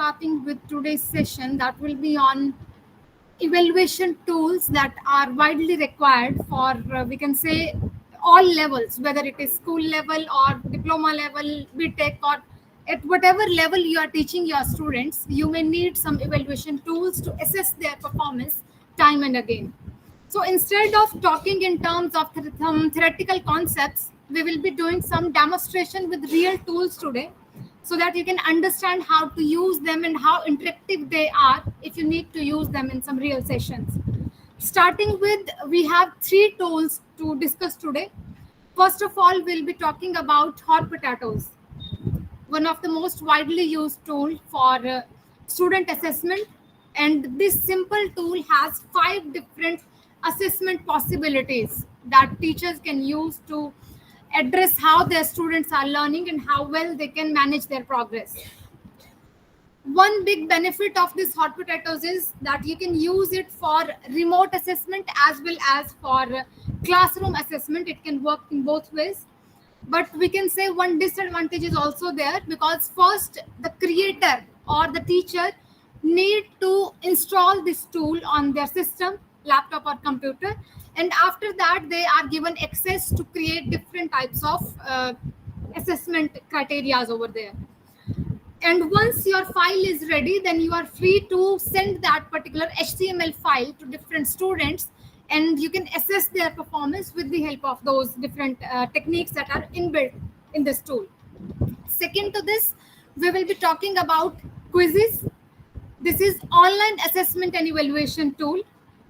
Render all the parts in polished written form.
starting with today's session that will be on evaluation tools that are widely required for, we can say, all levels, whether it is school level or diploma level, BTech, or at whatever level you are teaching your students, you may need some evaluation tools to assess their performance time and again. So instead of talking in terms of some theoretical concepts, we will be doing some demonstration with real tools today so that you can understand how to use them and how interactive they are if you need to use them in some real sessions. Starting with, we have three tools to discuss today. First of all, we'll be talking about hot potatoes, one of the most widely used tool for student assessment. And this simple tool has 5 different assessment possibilities that teachers can use to address how their students are learning and how well they can manage their progress. One big benefit of this hot potatoes is that you can use it for remote assessment as well as for classroom assessment. It can work in both ways. But we can say one disadvantage is also there, because first the creator or the teacher need to install this tool on their system, laptop or computer, and after that they are given access to create different types of assessment criteria over there. And once your file is ready, then you are free to send that particular HTML file to different students, and you can assess their performance with the help of those different techniques that are inbuilt in this tool. Second to this, we will be talking about quizzes. This is online assessment and evaluation tool.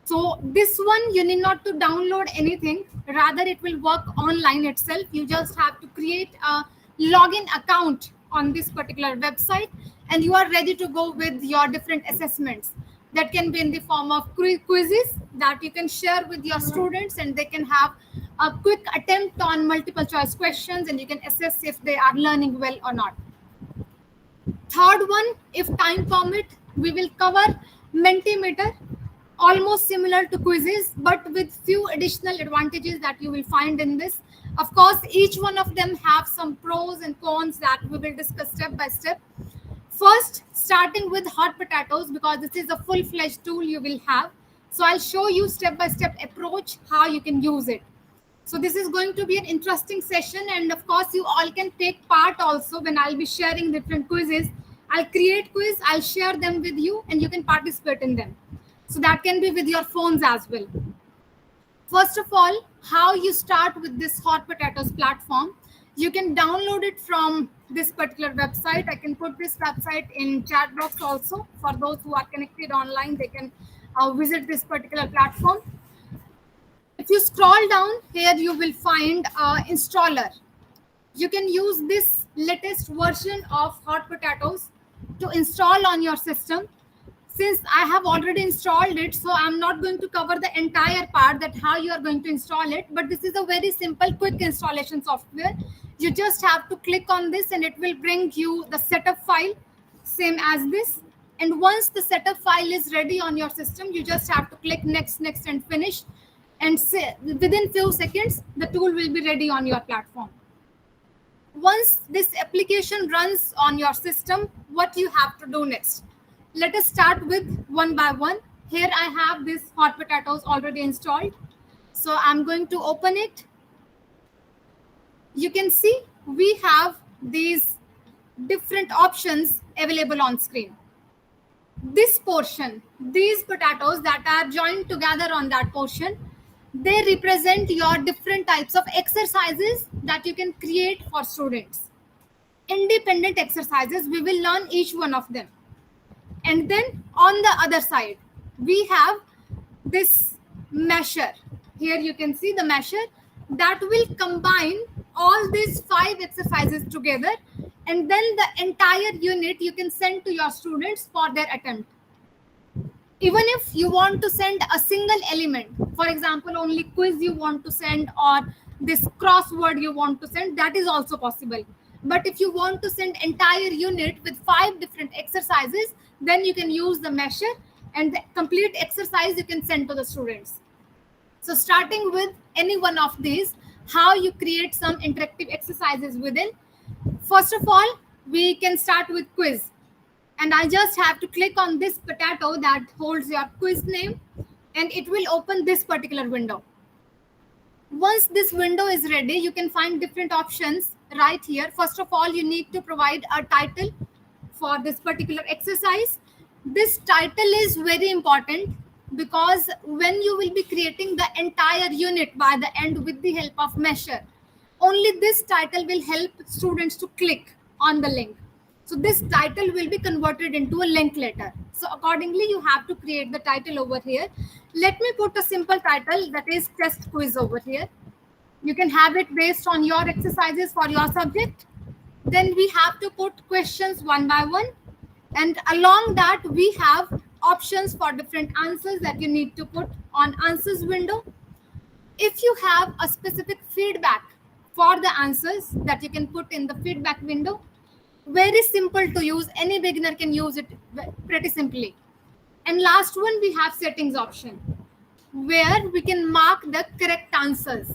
So this one, you need not to download anything. Rather, it will work online itself. You just have to create a login account on this particular website, and you are ready to go with your different assessments. That can be in the form of quizzes that you can share with your students, and they can have a quick attempt on multiple choice questions, and you can assess if they are learning well or not. Third one, if time permit, we will cover Mentimeter, almost similar to quizzes, but with few additional advantages that you will find in this. Of course, each one of them have some pros and cons that we will discuss step by step. First, starting with hot potatoes, because this is a full-fledged tool you will have. So I'll show you step-by-step approach how you can use it. So this is going to be an interesting session, and of course you all can take part also when I'll be sharing different quizzes. I'll create quiz, I'll share them with you, and you can participate in them. So that can be with your phones as well. First of all, how you start with this hot potatoes platform. You can download it from this particular website. I can put this website in chat box also. For those who are connected online, they can visit this particular platform. If you scroll down here, you will find installer. You can use this latest version of hot potatoes to install on your system. Since I have already installed it, so I'm not going to cover the entire part that how you are going to install it, but this is a very simple, quick installation software. You just have to click on this and it will bring you the setup file, same as this. And once the setup file is ready on your system, you just have to click next, next, and finish. And within few seconds, the tool will be ready on your platform. Once this application runs on your system, what you have to do next? Let us start with one by one. Here I have this hot potatoes already installed. So I'm going to open it. You can see we have these different options available on screen. This portion, these potatoes that are joined together on that portion, they represent your different types of exercises that you can create for students. Independent exercises, we will learn each one of them. And then on the other side, we have this measure. Here you can see the measure that will combine all these 5 exercises together, and then the entire unit you can send to your students for their attempt. Even if you want to send a single element, for example, only quiz you want to send, or this crossword you want to send, that is also possible. But if you want to send entire unit with 5 different exercises, then you can use the measure, and the complete exercise you can send to the students. So starting with any one of these, how you create some interactive exercises within. First of all, we can start with quiz. and I just have to click on this potato that holds your quiz name, and it will open this particular window. Once this window is ready, you can find different options right here. First of all, you need to provide a title for this particular exercise. This title is very important because when you will be creating the entire unit by the end with the help of measure, only this title will help students to click on the link. So this title will be converted into a link later. So accordingly, you have to create the title over here. Let me put a simple title, that is test quiz over here. You can have it based on your exercises for your subject. Then we have to put questions one by one. And along that, we have options for different answers that you need to put on answers window. If you have a specific feedback for the answers that you can put in the feedback window, very simple to use. Any beginner can use it pretty simply. And last one, we have settings option where we can mark the correct answers,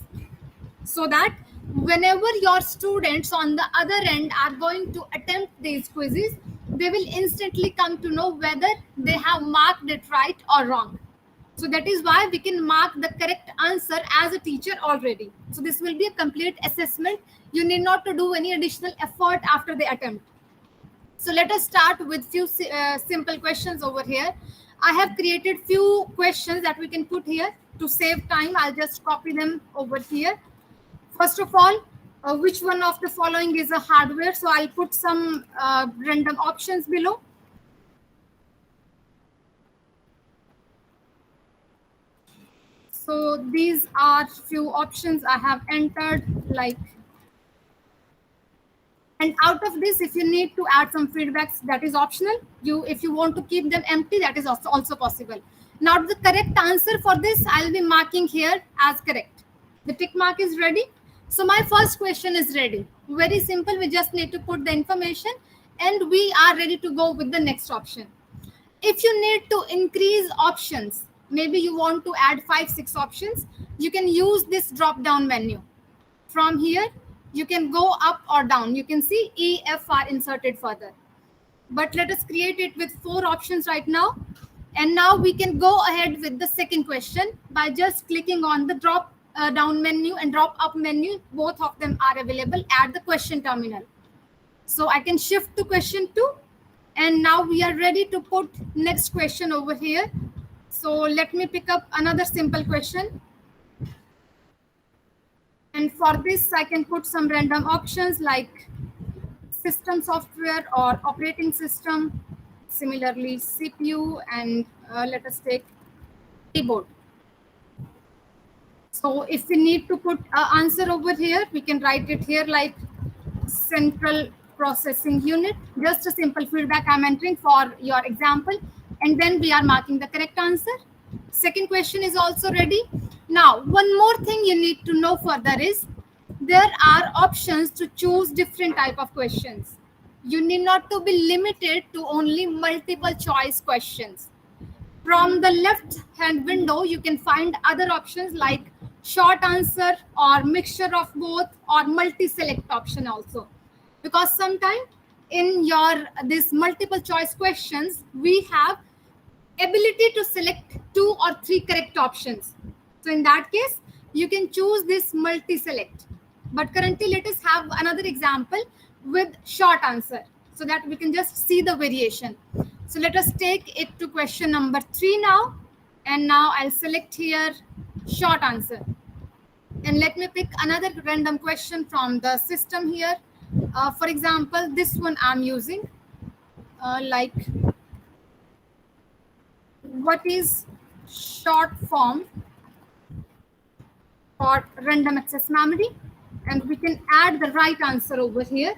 so that whenever your students on the other end are going to attempt these quizzes, they will instantly come to know whether they have marked it right or wrong. So that is why we can mark the correct answer as a teacher already. So this will be a complete assessment. You need not to do any additional effort after the attempt. So let us start with few simple questions over here. I have created few questions that we can put here. To save time, I'll just copy them over here. First of all, which one of the following is a hardware? So I'll put some random options below. So these are few options I have entered, like, and out of this, if you need to add some feedbacks, that is optional. If you want to keep them empty, that is also possible. Now the correct answer for this, I'll be marking here as correct. The tick mark is ready. So my first question is ready. Very simple. We just need to put the information and we are ready to go with the next option. If you need to increase options, maybe you want to add 5-6 options, you can use this drop down menu. From here, you can go up or down. You can see E, F are inserted further. But let us create it with 4 options right now. And now we can go ahead with the second question by just clicking on the drop down menu and drop up menu. Both of them are available at the question terminal. So I can shift to question 2. And now we are ready to put next question over here. So let me pick up another simple question. And for this, I can put some random options like system software or operating system. Similarly, CPU, and let us take keyboard. So if we need to put an answer over here, we can write it here like central processing unit. Just a simple feedback I'm entering for your example. And then we are marking the correct answer. Second question is also ready. Now, one more thing you need to know further is there are options to choose different type of questions. You need not to be limited to only multiple choice questions. From the left hand window, you can find other options like short answer or mixture of both or multi-select option also. Because sometimes in your this multiple choice questions, we have ability to select 2 or 3 correct options. So in that case, you can choose this multi-select. But currently, let us have another example with short answer so that we can just see the variation. So let us take it to question number 3 now. And now I'll select here short answer. And let me pick another random question from the system here. For example, this one I'm using like what is short form for random access memory, and we can add the right answer over here,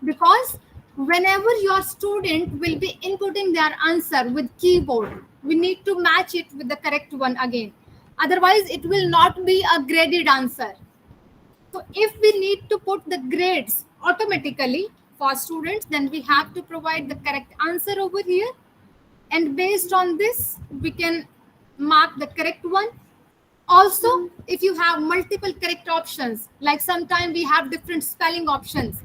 because whenever your student will be inputting their answer with keyboard, we need to match it with the correct one again. Otherwise, it will not be a graded answer. So if we need to put the grades automatically for students, then we have to provide the correct answer over here. And based on this, we can mark the correct one. Also, if you have multiple correct options, like sometimes we have different spelling options,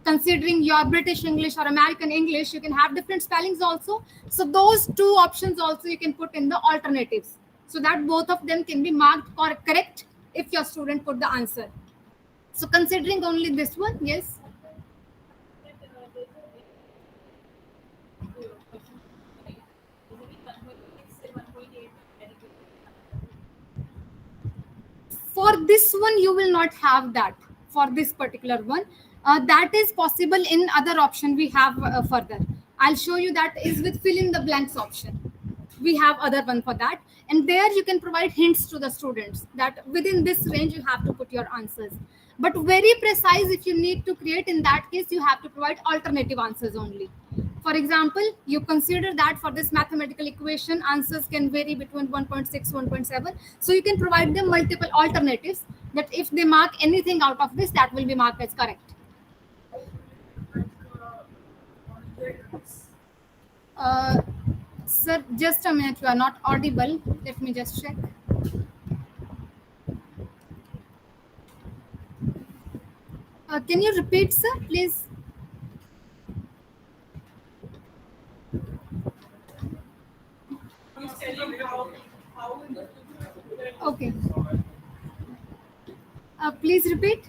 considering your British English or American English, you can have different spellings also. So those two options also you can put in the alternatives, so that both of them can be marked correct if your student put the answer. So considering only this one, yes. For this one, you will not have that for this particular one. That is possible in other option we have further. I'll show you that is with fill in the blanks option. We have other one for that, and there you can provide hints to the students that within this range you have to put your answers. But very precise, if you need to create, in that case you have to provide alternative answers only. For example, you consider that for this mathematical equation, answers can vary between 1.6, 1.7. So you can provide them multiple alternatives that if they mark anything out of this, that will be marked as correct. Sir, just a minute, you are not audible. Let me just check. Can you repeat, sir, please? Okay. Please repeat.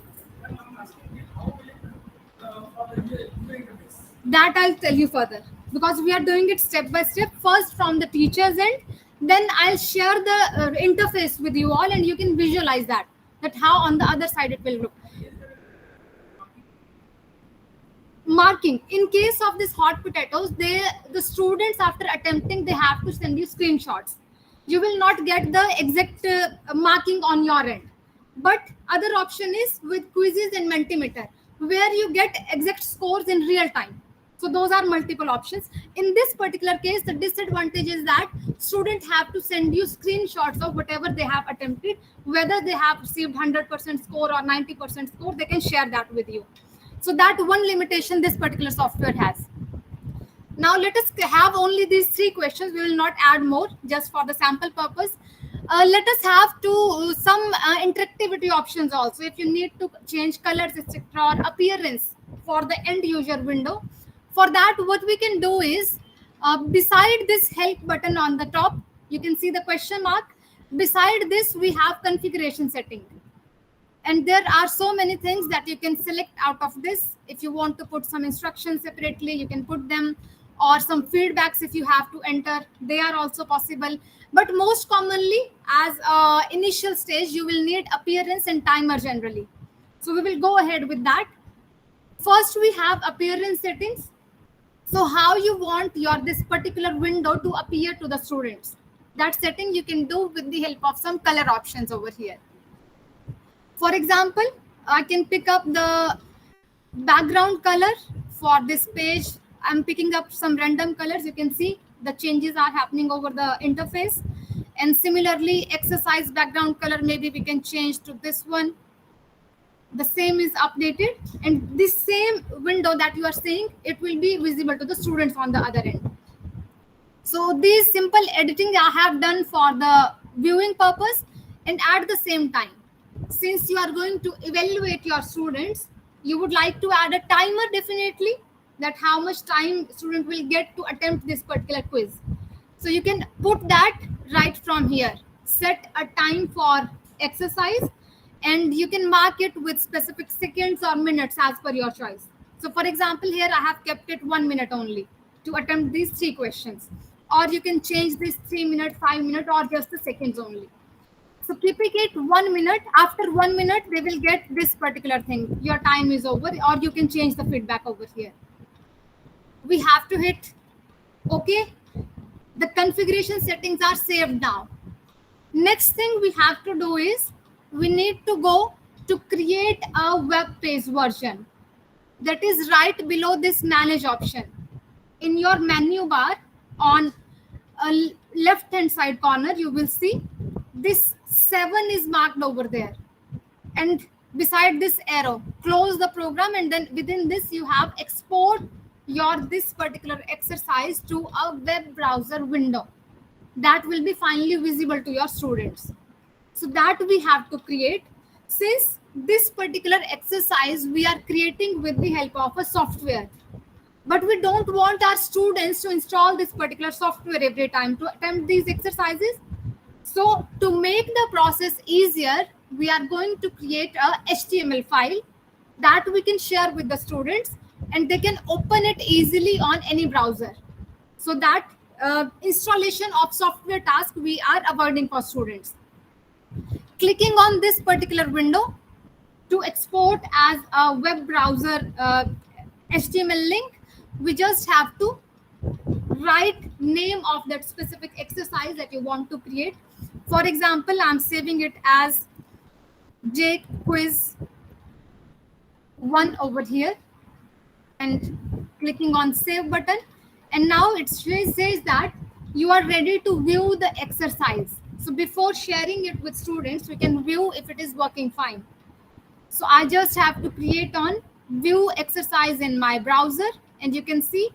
That I'll tell you further, because we are doing it step by step. First from the teacher's end, then I'll share the interface with you all, and you can visualize that how on the other side it will look. Marking, in case of this hot potatoes, the students after attempting, they have to send you screenshots. You will not get the exact marking on your end. But other option is with quizzes and Mentimeter, where you get exact scores in real time. So those are multiple options. In this particular case, the disadvantage is that students have to send you screenshots of whatever they have attempted, whether they have received 100% score or 90% score, they can share that with you. So that one limitation this particular software has. Now let us have only these 3 questions. We will not add more, just for the sample purpose. Let us have some interactivity options also. If you need to change colors, etc., or appearance for the end user window, for that what we can do is, beside this help button on the top, you can see the question mark. Beside this, we have configuration setting. And there are so many things that you can select out of this. If you want to put some instructions separately, you can put them, or some feedbacks if you have to enter, they are also possible. But most commonly, as initial stage, you will need appearance and timer generally. So we will go ahead with that. First, we have appearance settings. So how you want this particular window to appear to the students. That setting you can do with the help of some color options over here. For example, I can pick up the background color for this page. I'm picking up some random colors. You can see the changes are happening over the interface. And similarly, exercise background color, maybe we can change to this one. The same is updated, and this same window that you are seeing, it will be visible to the students on the other end. So these simple editing I have done for the viewing purpose, and at the same time, since you are going to evaluate your students, you would like to add a timer definitely, that how much time student will get to attempt this particular quiz. So you can put that right from here. Set a time for exercise, and you can mark it with specific seconds or minutes as per your choice. So for example, here I have kept it 1 minute only to attempt these 3 questions. Or you can change this 3 minute, 5 minute, or just the seconds only. So keeping it 1 minute, after 1 minute, they will get this particular thing. Your time is over, or you can change the feedback over here. We have to hit OK. The configuration settings are saved now. Next thing we have to do is, we need to go to create a web page version. That is right below this manage option. In your menu bar on a left hand side corner, you will see this 7 is marked over there, and beside this arrow, close the program, and then within this you have export this particular exercise to a web browser window that will be finally visible to your students. So that we have to create. Since this particular exercise we are creating with the help of a software, but we don't want our students to install this particular software every time to attempt these exercises. So to make the process easier, we are going to create a HTML file that we can share with the students, and they can open it easily on any browser. So that installation of software task we are avoiding for students. Clicking on this particular window to export as a web browser HTML link, we just have to write name of that specific exercise that you want to create. For example, I'm saving it as J quiz 1 over here and clicking on save button, and now it says that you are ready to view the exercise. So before sharing it with students, we can view if it is working fine. So I just have to create on view exercise in my browser, and you can see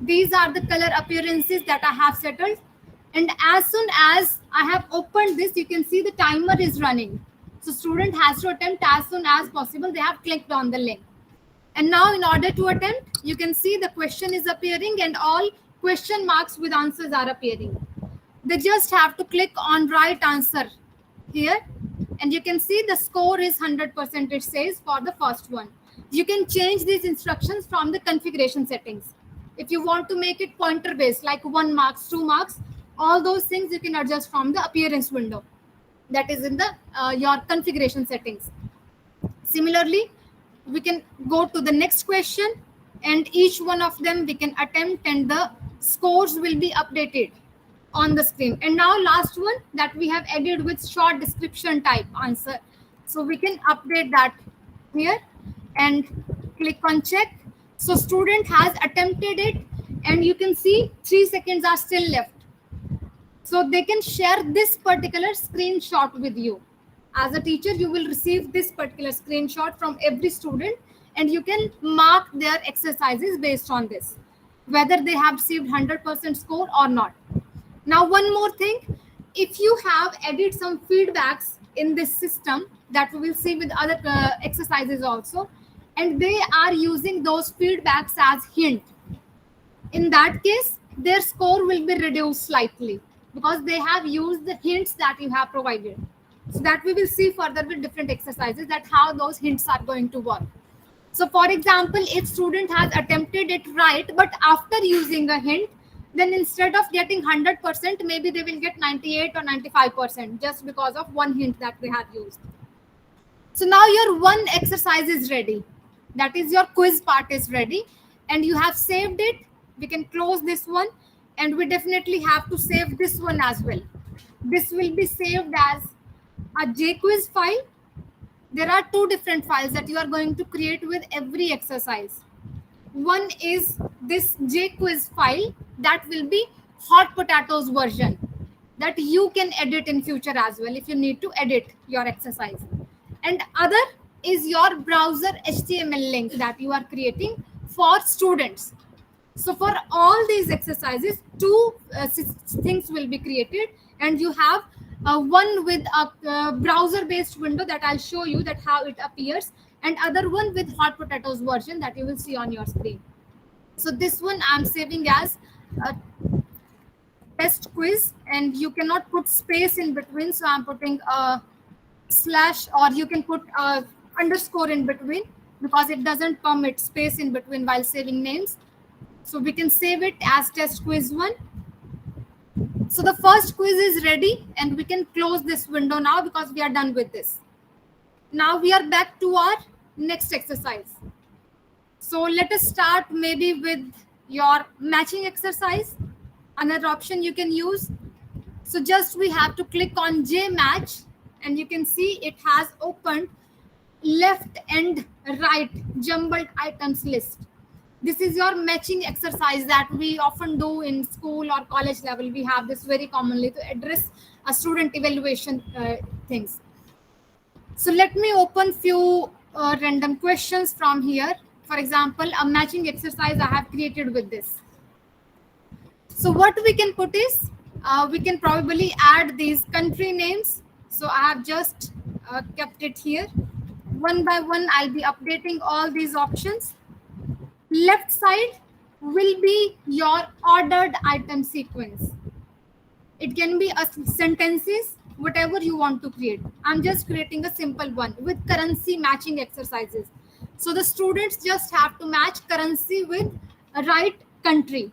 these are the color appearances that I have settled. And as soon as I have opened this, you can see the timer is running. So student has to attempt as soon as possible. They have clicked on the link. And now in order to attempt, you can see the question is appearing and all question marks with answers are appearing. They just have to click on right answer here, and you can see the score is 100%, it says, for the first one. You can change these instructions from the configuration settings. If you want to make it pointer based, like 1 marks, 2 marks, all those things you can adjust from the appearance window that is in the your configuration settings. Similarly, we can go to the next question, and each one of them we can attempt, and the scores will be updated on the screen. And now last one that we have added with short description type answer. So we can update that here and click on check. So student has attempted it, and you can see 3 seconds are still left. So they can share this particular screenshot with you. As a teacher, you will receive this particular screenshot from every student, and you can mark their exercises based on this, whether they have received 100% score or not. Now, one more thing, if you have added some feedbacks in this system that we will see with other exercises also, and they are using those feedbacks as hint, in that case, their score will be reduced slightly because they have used the hints that you have provided. So that we will see further with different exercises that how those hints are going to work. So for example, if student has attempted it right, but after using a hint, then instead of getting 100%, maybe they will get 98 or 95% just because of one hint that they have used. So now your one exercise is ready. That is your quiz part is ready, and you have saved it. We can close this one, and we definitely have to save this one as well. This will be saved as a JQuiz file. There are 2 different files that you are going to create with every exercise. One is this JQuiz file that will be hot potatoes version that you can edit in future as well if you need to edit your exercise. And other is your browser HTML link that you are creating for students. So for all these exercises, 2 things will be created, and you have one with a browser-based window that I'll show you that how it appears, and other one with hot potatoes version that you will see on your screen. So this one I'm saving as a test quiz, and you cannot put space in between, so I'm putting a slash, or you can put a underscore in between because it doesn't permit space in between while saving names. So we can save it as test quiz 1. So the first quiz is ready, and we can close this window now because we are done with this. Now we are back to our next exercise. So let us start maybe with your matching exercise. Another option you can use. So just we have to click on J match, and you can see it has opened left and right jumbled items list. This is your matching exercise that we often do in school or college level. We have this very commonly to address a student evaluation things. So let me open few random questions from here. For example, a matching exercise I have created with this. So what we can put is, we can probably add these country names. So I have just kept it here. One by one, I'll be updating all these options. Left side will be your ordered item sequence. It can be a sentences, whatever you want to create. I'm just creating a simple one with currency matching exercises. So the students just have to match currency with a right country.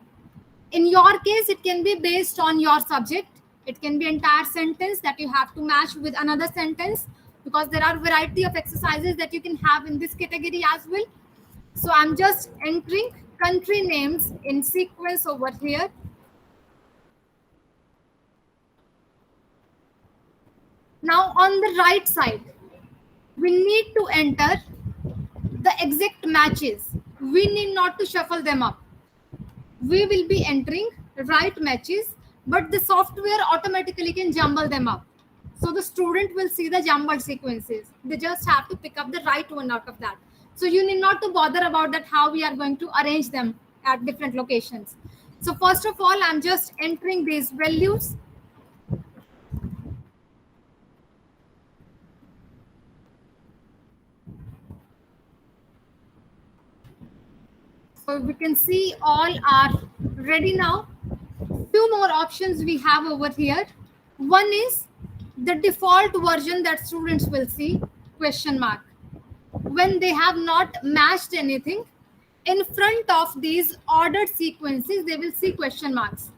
In your case, it can be based on your subject. It can be entire sentence that you have to match with another sentence, because there are variety of exercises that you can have in this category as well. So I'm just entering country names in sequence over here. Now on the right side, we need to enter the exact matches. We need not to shuffle them up. We will be entering right matches, but the software automatically can jumble them up. So the student will see the jumbled sequences. They just have to pick up the right one out of that. So you need not to bother about that, how we are going to arrange them at different locations. So first of all, I'm just entering these values. So we can see all are ready now. Two more options we have over here. One is the default version that students will see, question mark. When they have not matched anything, in front of these ordered sequences, they will see question marks.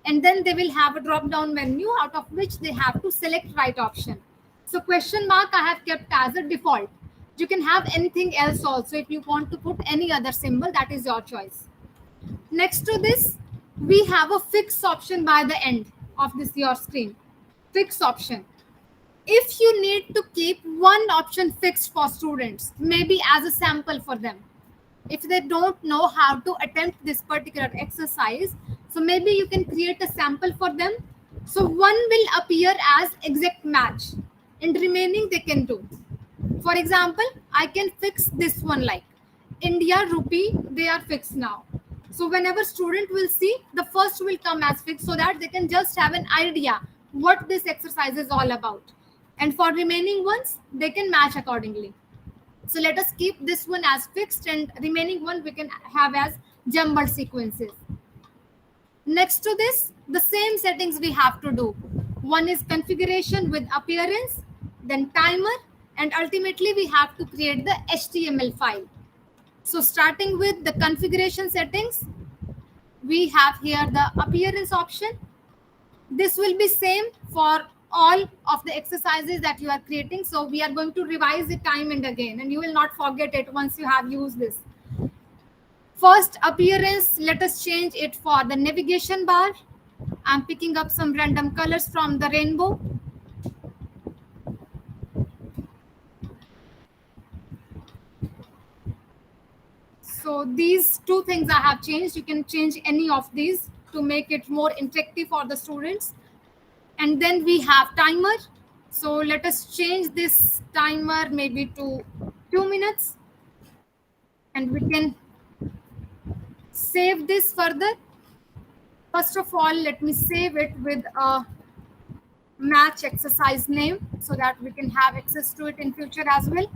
And then they will have a drop down menu out of which they have to select right option. So question mark I have kept as a default. You can have anything else also. If you want to put any other symbol, that is your choice. Next to this, we have a fix option by the end of this your screen. Fix option. If you need to keep one option fixed for students, maybe as a sample for them, if they don't know how to attempt this particular exercise, so maybe you can create a sample for them. So one will appear as exact match and remaining they can do. For example, I can fix this one like India rupee, they are fixed now. So whenever student will see, the first will come as fixed, so that they can just have an idea what this exercise is all about. And for remaining ones, they can match accordingly. So let us keep this one as fixed, and remaining one we can have as jumbled sequences. Next to this, the same settings we have to do. One is configuration with appearance, then timer, and ultimately we have to create the HTML file. So starting with the configuration settings, we have here the appearance option. This will be same for all of the exercises that you are creating. So we are going to revise it time and again, and you will not forget it once you have used this. First, appearance, let us change it for the navigation bar. I'm picking up some random colors from the rainbow. So these two things I have changed. You can change any of these to make it more interactive for the students. And then we have timer. So let us change this timer maybe to 2 minutes. And we can save this further. First of all, let me save it with a match exercise name so that we can have access to it in future as well.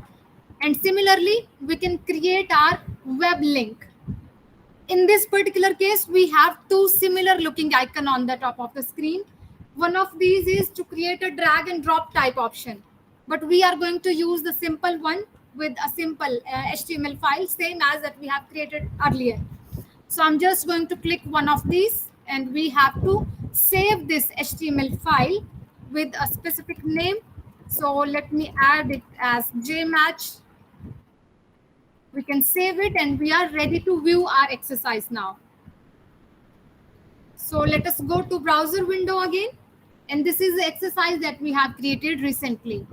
And similarly, we can create our web link. In this particular case, we have two similar looking icon on the top of the screen. One of these is to create a drag and drop type option, but we are going to use the simple one with a simple HTML file, same as that we have created earlier. So I'm just going to click one of these, and we have to save this HTML file with a specific name. So let me add it as JMatch. We can save it, and we are ready to view our exercise now. So let us go to browser window again. And this is the exercise that we have created recently.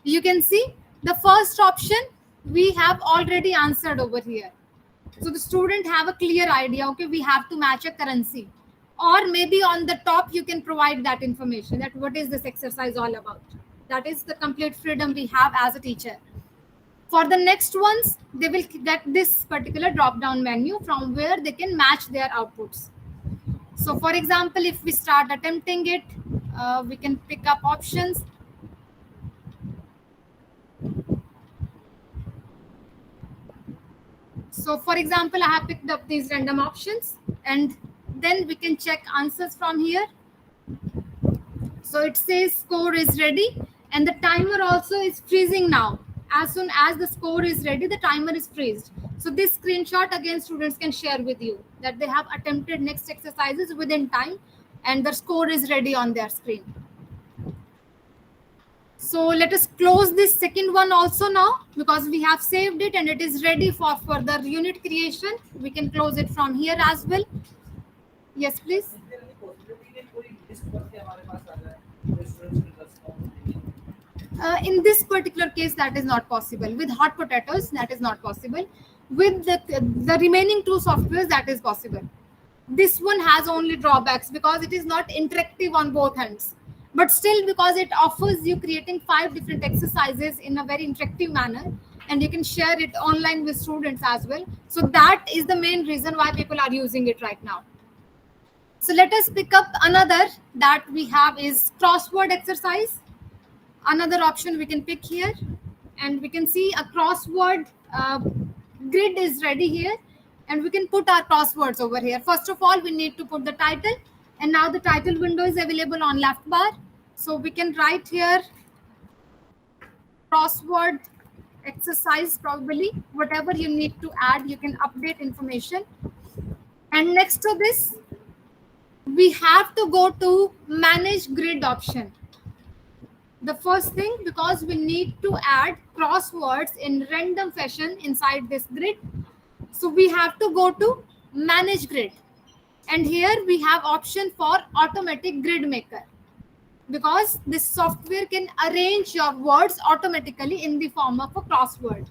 You can see the first option we have already answered over here. So the student have a clear idea, okay, we have to match a currency. Or maybe on the top, you can provide that information, that what is this exercise all about. That is the complete freedom we have as a teacher. For the next ones, they will get this particular drop-down menu from where they can match their outputs. So for example, if we start attempting it, we can pick up options. So for example, I have picked up these random options, and then we can check answers from here. So it says score is ready, and the timer also is freezing now. As soon as the score is ready, the timer is freezed. So this screenshot again students can share with you that they have attempted next exercises within time and the score is ready on their screen. So let us close this second one also now, because we have saved it and it is ready for further unit creation. We can close it from here as well. Yes, please. In this particular case, that is not possible. With hot potatoes, that is not possible. With the remaining two softwares, that is possible. This one has only drawbacks because it is not interactive on both ends. But still, because it offers you creating 5 different exercises in a very interactive manner, and you can share it online with students as well. So that is the main reason why people are using it right now. So let us pick up another that we have is crossword exercise. Another option we can pick here, and we can see a crossword grid is ready here, and we can put our crosswords over here. First of all, we need to put the title, and now the title window is available on left bar. So we can write here crossword exercise, probably whatever you need to add, you can update information. And next to this, we have to go to manage grid option. The first thing, because we need to add crosswords in random fashion inside this grid, so we have to go to manage grid, and here we have option for automatic grid maker, because this software can arrange your words automatically in the form of a crossword.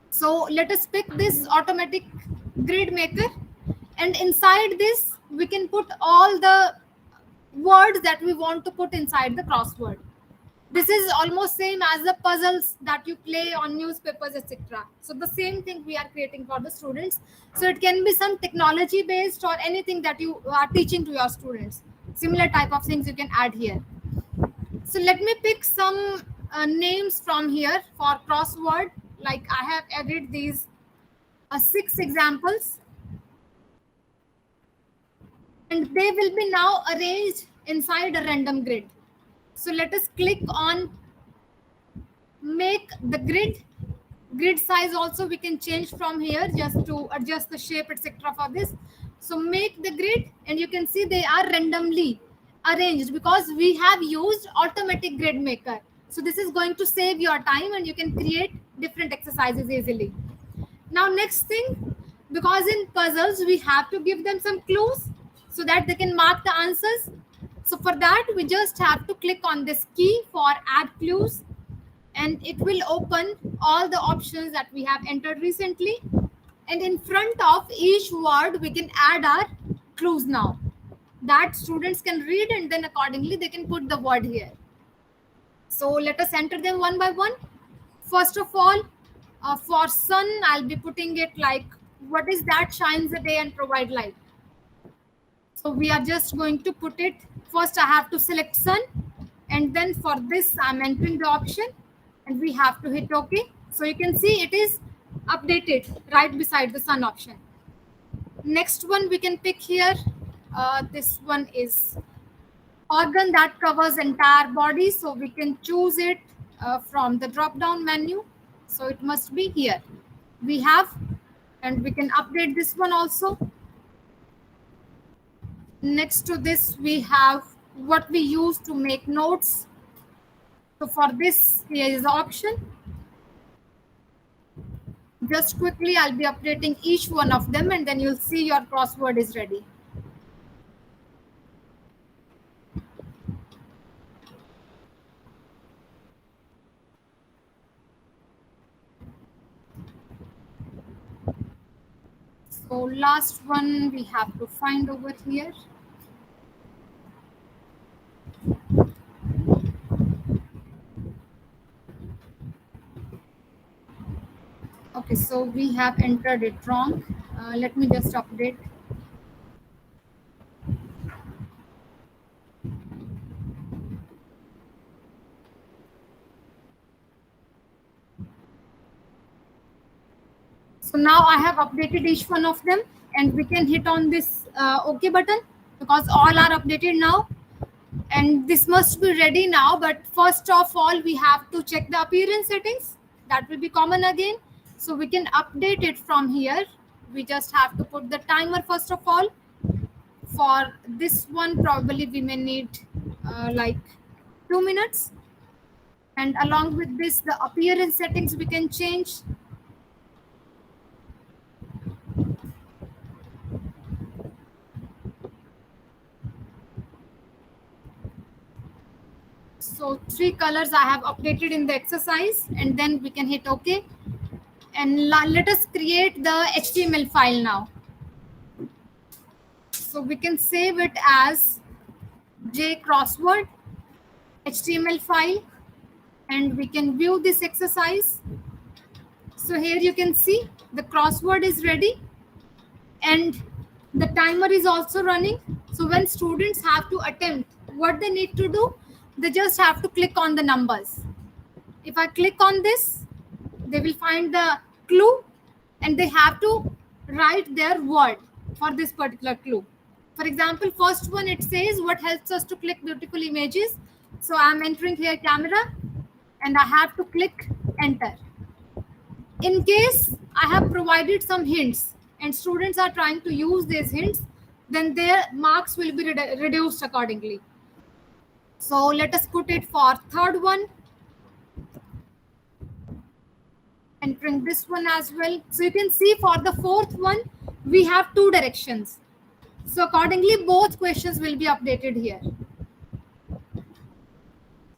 So let us pick this automatic grid maker, and inside this we can put all the words that we want to put inside the crossword. This is almost same as the puzzles that you play on newspapers, etc. So the same thing we are creating for the students. So it can be some technology based or anything that you are teaching to your students. Similar type of things you can add here. So let me pick some names from here for crossword. Like I have added these 6 examples, and they will be now arranged inside a random grid. So let us click on make the grid size. Also we can change from here just to adjust the shape, etc. for this. So make the grid, and you can see they are randomly arranged because we have used automatic grid maker. So this is going to save your time and you can create different exercises easily. Now next thing, because in puzzles we have to give them some clues so that they can mark the answers. So for that we just have to click on this key for add clues, and it will open all the options that we have entered recently, and in front of each word we can add our clues now that students can read, and then accordingly they can put the word here. So let us enter them one by one. First of all, for sun, I'll be putting it like, what is that shines a day and provide light? So we are just going to put it, first I have to select sun, and then for this I'm entering the option, and we have to hit OK. So you can see it is updated right beside the sun option. Next one we can pick here. This one is organ that covers entire body, so we can choose it from the drop down menu. So it must be here. We have, and we can update this one also. Next to this we have what we use to make notes. So for this, here is the option. Just quickly I'll be updating each one of them, and then you'll see your crossword is ready. So last one we have to find over here. Okay, so we have entered it wrong. Let me just update. So now I have updated each one of them, and we can hit on this OK button because all are updated now. And this must be ready now, but first of all we have to check the appearance settings. That will be common again, so we can update it from here. We just have to put the timer first of all. For this one probably we may need like 2 minutes, and along with this the appearance settings we can change. So 3 colors I have updated in the exercise, and then we can hit OK. And let us create the HTML file now. So we can save it as J crossword HTML file, and we can view this exercise. So here you can see the crossword is ready and the timer is also running. So when students have to attempt, what they need to do, they just have to click on the numbers. If I click on this, they will find the clue and they have to write their word for this particular clue. For example, first one, it says what helps us to click beautiful images. So I'm entering here camera and I have to click enter. In case I have provided some hints and students are trying to use these hints, then their marks will be reduced accordingly. So let us put it for third one. Entering this one as well. So you can see for the fourth one, we have 2 directions. So accordingly, both questions will be updated here.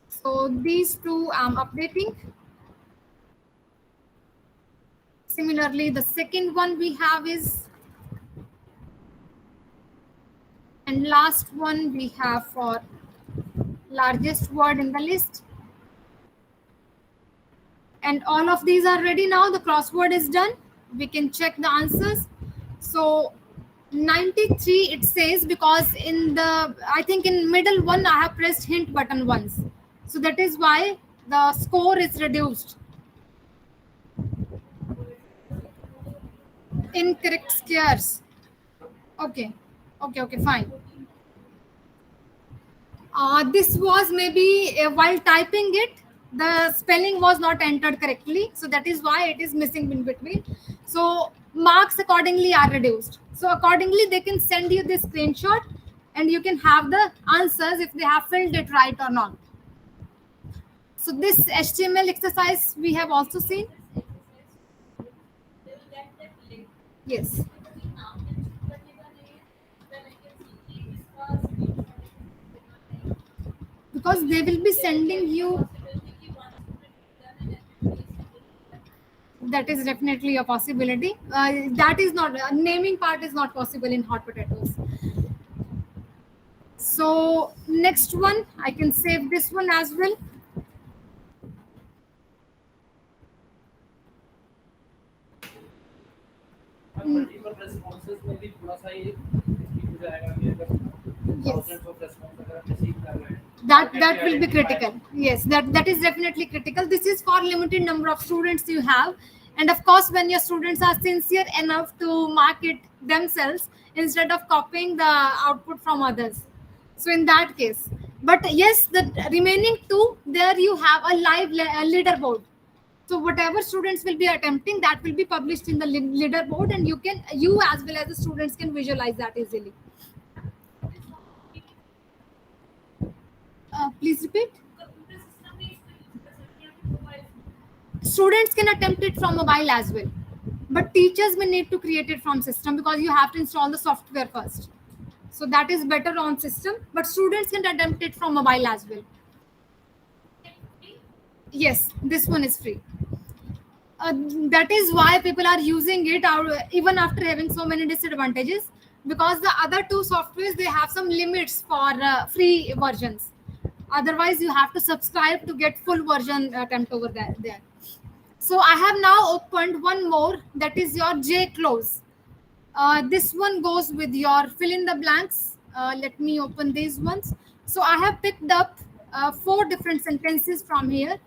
So these 2 I'm updating. Similarly, the second one we have is, and last one we have for largest word in the list. And all of these are ready now. The crossword is done. We can check the answers. So 93 it says, because in the, I think in middle one I have pressed hint button once. So that is why the score is reduced. Incorrect scares. Okay, fine. This was maybe while typing it, the spelling was not entered correctly. So that is why it is missing in between. So marks accordingly are reduced. So accordingly, they can send you this screenshot and you can have the answers if they have filled it right or not. So this HTML exercise we have also seen. Yes. Because they will be sending you. That is definitely a possibility. That is not, naming part is not possible in hot potatoes. So next one, I can save this one as well. Yes. That will be critical. Yes, that is definitely critical. This is for limited number of students you have, and of course when your students are sincere enough to mark it themselves instead of copying the output from others. So in that case, but yes, the remaining 2, there you have a live leaderboard. So whatever students will be attempting, that will be published in the leaderboard, and you as well as the students can visualize that easily. Please repeat. Students can attempt it from mobile as well, but teachers may need to create it from system because you have to install the software first. So that is better on system, but students can attempt it from mobile as well. Yes, this one is free. That is why people are using it even after having so many disadvantages, because the other 2 softwares, they have some limits for free versions. Otherwise you have to subscribe to get full version attempt over there. So I have now opened one more, that is your J close. This one goes with your fill in the blanks. Let me open these ones. So I have picked up 4 different sentences from here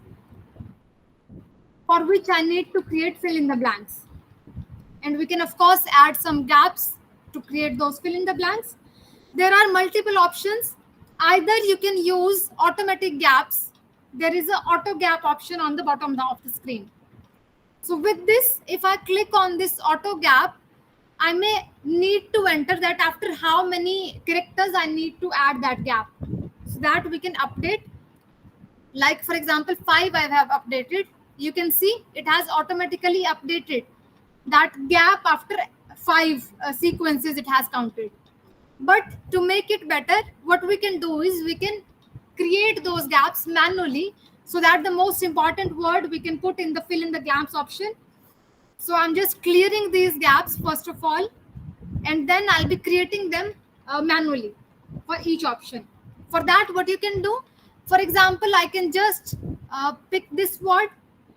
for which I need to create fill in the blanks. And we can of course add some gaps to create those fill in the blanks. There are multiple options. Either you can use automatic gaps. There is an auto gap option on the bottom of the screen. So with this, if I click on this auto gap, I may need to enter that after how many characters I need to add that gap, so that we can update. Like for example, 5 I have updated. You can see it has automatically updated that gap after 5 sequences it has counted. But to make it better, what we can do is we can create those gaps manually, so that the most important word we can put in the fill in the gaps option. So I'm just clearing these gaps first of all, and then I'll be creating them manually for each option. For that, what you can do, for example, I can just pick this word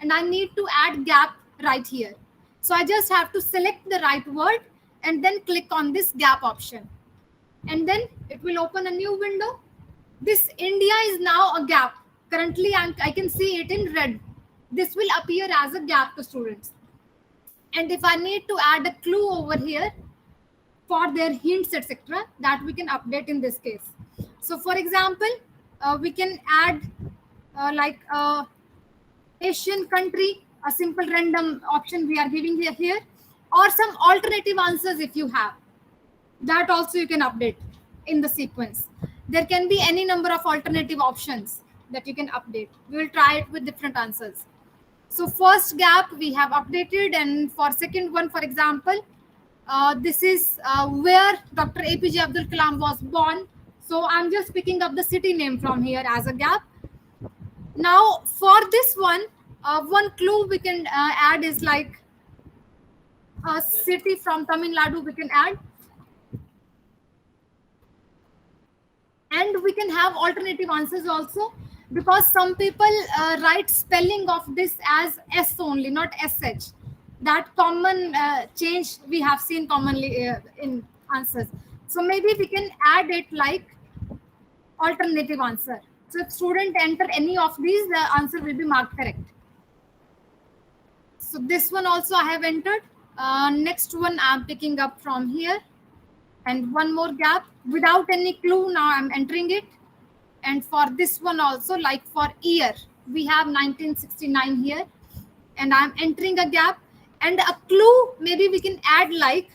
and I need to add gap right here. So I just have to select the right word and then click on this gap option. And then it will open a new window. This India is now a gap. Currently, I can see it in red. This will appear as a gap to students. And if I need to add a clue over here for their hints, etc., that we can update in this case. So for example, we can add like Asian country, a simple random option we are giving here, or some alternative answers if you have. That also you can update in the sequence. There can be any number of alternative options that you can update. We will try it with different answers. So first gap we have updated, and for second one, for example, this is where Dr. APJ Abdul Kalam was born. So I'm just picking up the city name from here as a gap. Now for this one, one clue we can add is like a city from Tamil Nadu we can add. And we can have alternative answers also, because some people write spelling of this as S only, not SH. That common change we have seen commonly in answers. So maybe we can add it like alternative answer. So if student enter any of these, the answer will be marked correct. So this one also I have entered. Next one I'm picking up from here. And one more gap without any clue. Now I'm entering it. And for this one also, like for year, we have 1969 here. And I'm entering a gap. And a clue, maybe we can add like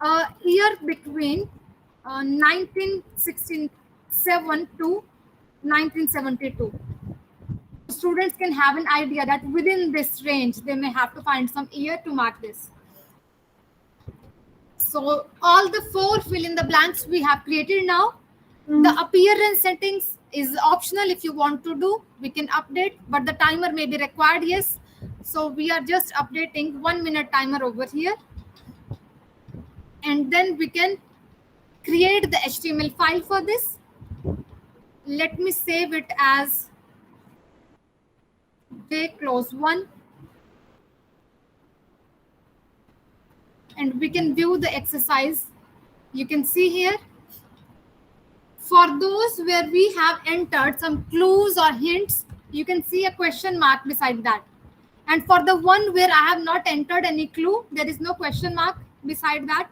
a year between 1967 to 1972. Students can have an idea that within this range, they may have to find some year to mark this. So all the 4 fill in the blanks we have created now. The appearance settings is optional. If you want to do, we can update, but the timer may be required, yes. So we are just updating 1 minute timer over here. And then we can create the HTML file for this. Let me save it as J-close1. And we can view the exercise. You can see here. For those where we have entered some clues or hints, you can see a question mark beside that. And for the one where I have not entered any clue, there is no question mark beside that.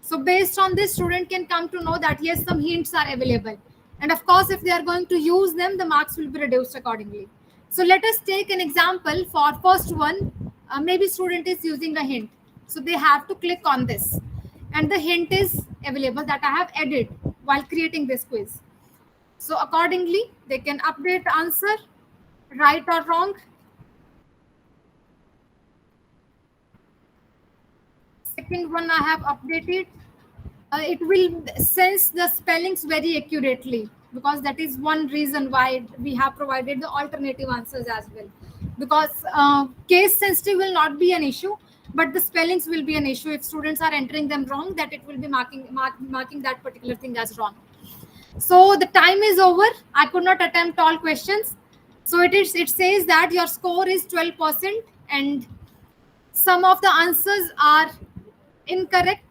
So based on this, student can come to know that yes, some hints are available. And of course, if they are going to use them, the marks will be reduced accordingly. So let us take an example for first one. Maybe student is using a hint. So they have to click on this. And the hint is available that I have added while creating this quiz. So accordingly, they can update the answer, right or wrong. Second one I have updated. It will sense the spellings very accurately, because that is one reason why we have provided the alternative answers as well. Because case sensitive will not be an issue, but the spellings will be an issue. If students are entering them wrong, that it will be marking that particular thing as wrong. So the time is over. I could not attempt all questions. So it says that your score is 12% and some of the answers are incorrect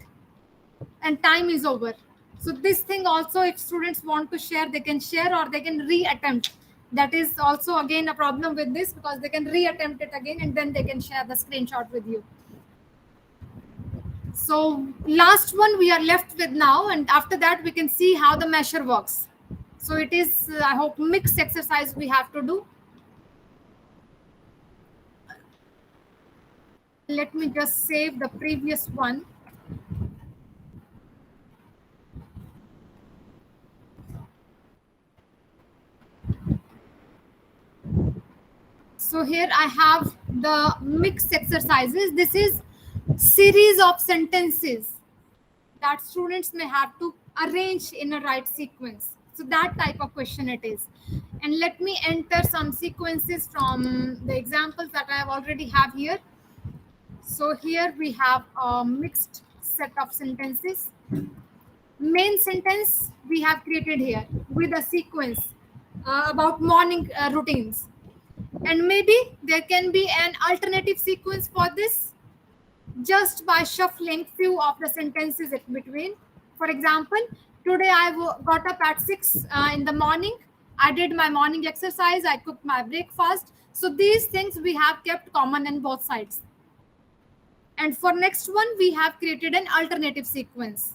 and time is over. So this thing also, if students want to share, they can share or they can reattempt. That is also again a problem with this, because they can reattempt it again and then they can share the screenshot with you. So last one we are left with now, and after that we can see how the measure works. So it is, I hope, mixed exercise we have to do. Let me just save the previous one. So here I have the mixed exercises. This is series of sentences that students may have to arrange in a right sequence. So that type of question it is. And let me enter some sequences from the examples that I have already have here. So here we have a mixed set of sentences. Main sentence we have created here with a sequence about morning routines. And maybe there can be an alternative sequence for this just by shuffling few of the sentences in between. For example, today I got up at 6 in the morning. I did my morning exercise. I cooked my breakfast. So these things we have kept common in both sides. And for next one, we have created an alternative sequence.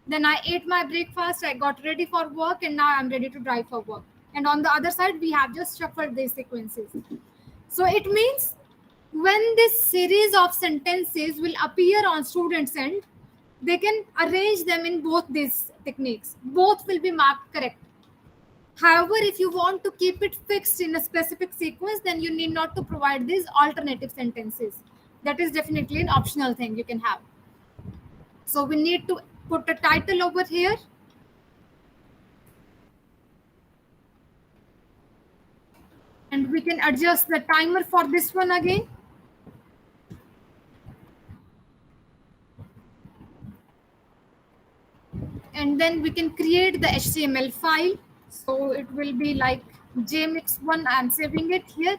Then I ate my breakfast, I got ready for work, and now I'm ready to drive for work. And on the other side, we have just shuffled these sequences. So it means when this series of sentences will appear on students' end, they can arrange them in both these techniques. Both will be marked correct. However, if you want to keep it fixed in a specific sequence, then you need not to provide these alternative sentences. That is definitely an optional thing you can have. So we need to put a title over here. And we can adjust the timer for this one again. And then we can create the HTML file. So it will be like JMix1. I'm saving it here.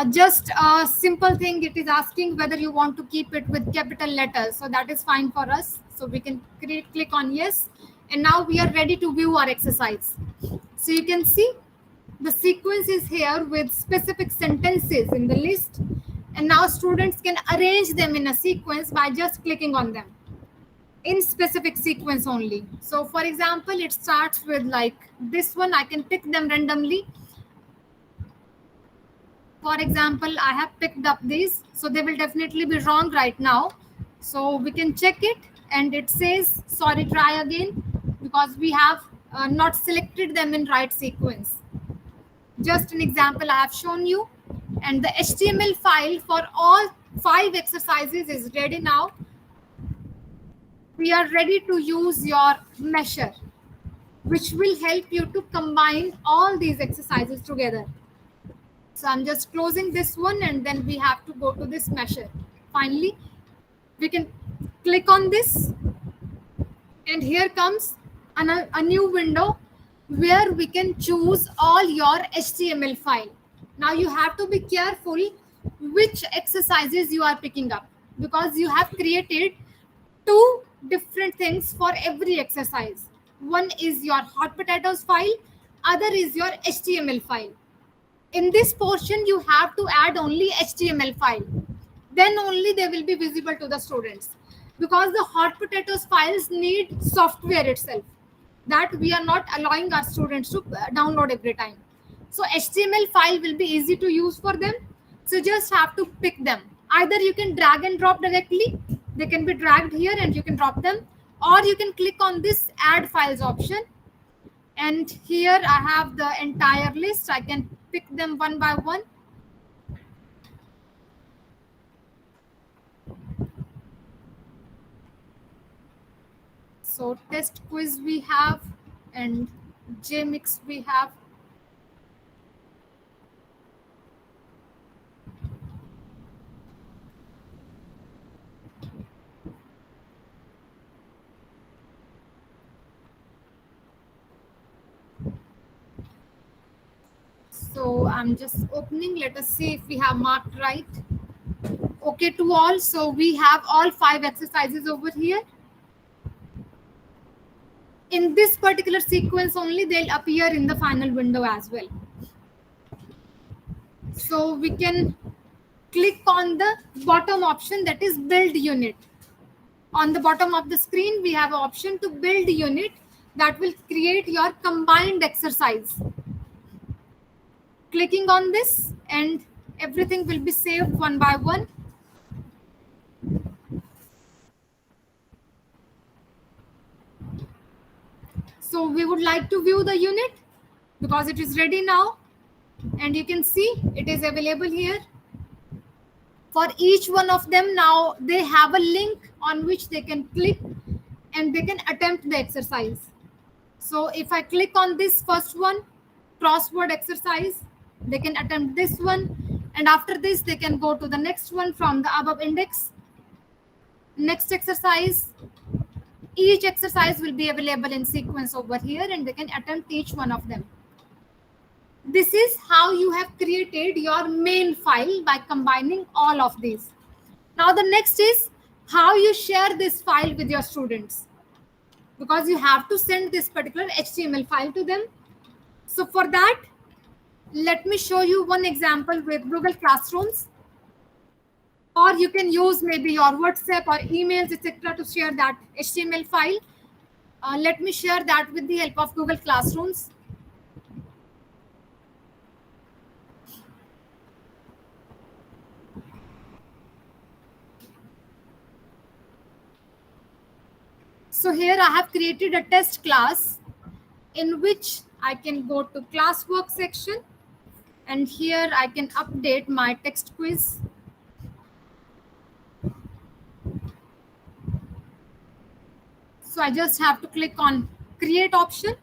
Just a simple thing, it is asking whether you want to keep it with capital letters. So that is fine for us. So we can click on yes. And now we are ready to view our exercise. So you can see the sequence is here with specific sentences in the list. And now students can arrange them in a sequence by just clicking on them in specific sequence only. So for example, it starts with like this one. I can pick them randomly. For example, I have picked up these, so they will definitely be wrong right now. So we can check it, and it says, sorry, try again, because we have not selected them in right sequence. Just an example I have shown you. And the HTML file for all 5 exercises is ready now. We are ready to use your measure, which will help you to combine all these exercises together. So I'm just closing this one, and then we have to go to this measure. Finally, we can click on this, and here comes a new window where we can choose all your HTML file. Now you have to be careful which exercises you are picking up, because you have created 2 different things for every exercise. One is your hot potatoes file, other is your HTML file. In this portion, you have to add only HTML file. Then only they will be visible to the students, because the hot potatoes files need software itself that we are not allowing our students to download every time. So HTML file will be easy to use for them. So just have to pick them. Either you can drag and drop directly. They can be dragged here and you can drop them. Or you can click on this add files option. And here I have the entire list. I can pick them one by one. So test quiz we have, and JMix we have. So I'm just opening. Let us see if we have marked right. Okay to all. So we have all 5 exercises over here. In this particular sequence only, they'll appear in the final window as well. So we can click on the bottom option, that is build unit. On the bottom of the screen, we have an option to build unit that will create your combined exercise. Clicking on this and everything will be saved one by one. So we would like to view the unit because it is ready now, and you can see it is available here. For each one of them, now they have a link on which they can click and they can attempt the exercise. So if I click on this first one, crossword exercise, they can attempt this one, and after this they can go to the next one from the above index. Next exercise. Each exercise will be available in sequence over here, and they can attempt each one of them. This is how you have created your main file by combining all of these. Now the next is how you share this file with your students, because you have to send this particular HTML file to them. So for that, let me show you one example with Google Classrooms, or you can use maybe your WhatsApp or emails, etc. to share that HTML file. Let me share that with the help of Google Classrooms. So here I have created a test class in which I can go to classwork section, and here I can update my text quiz. So I just have to click on create option,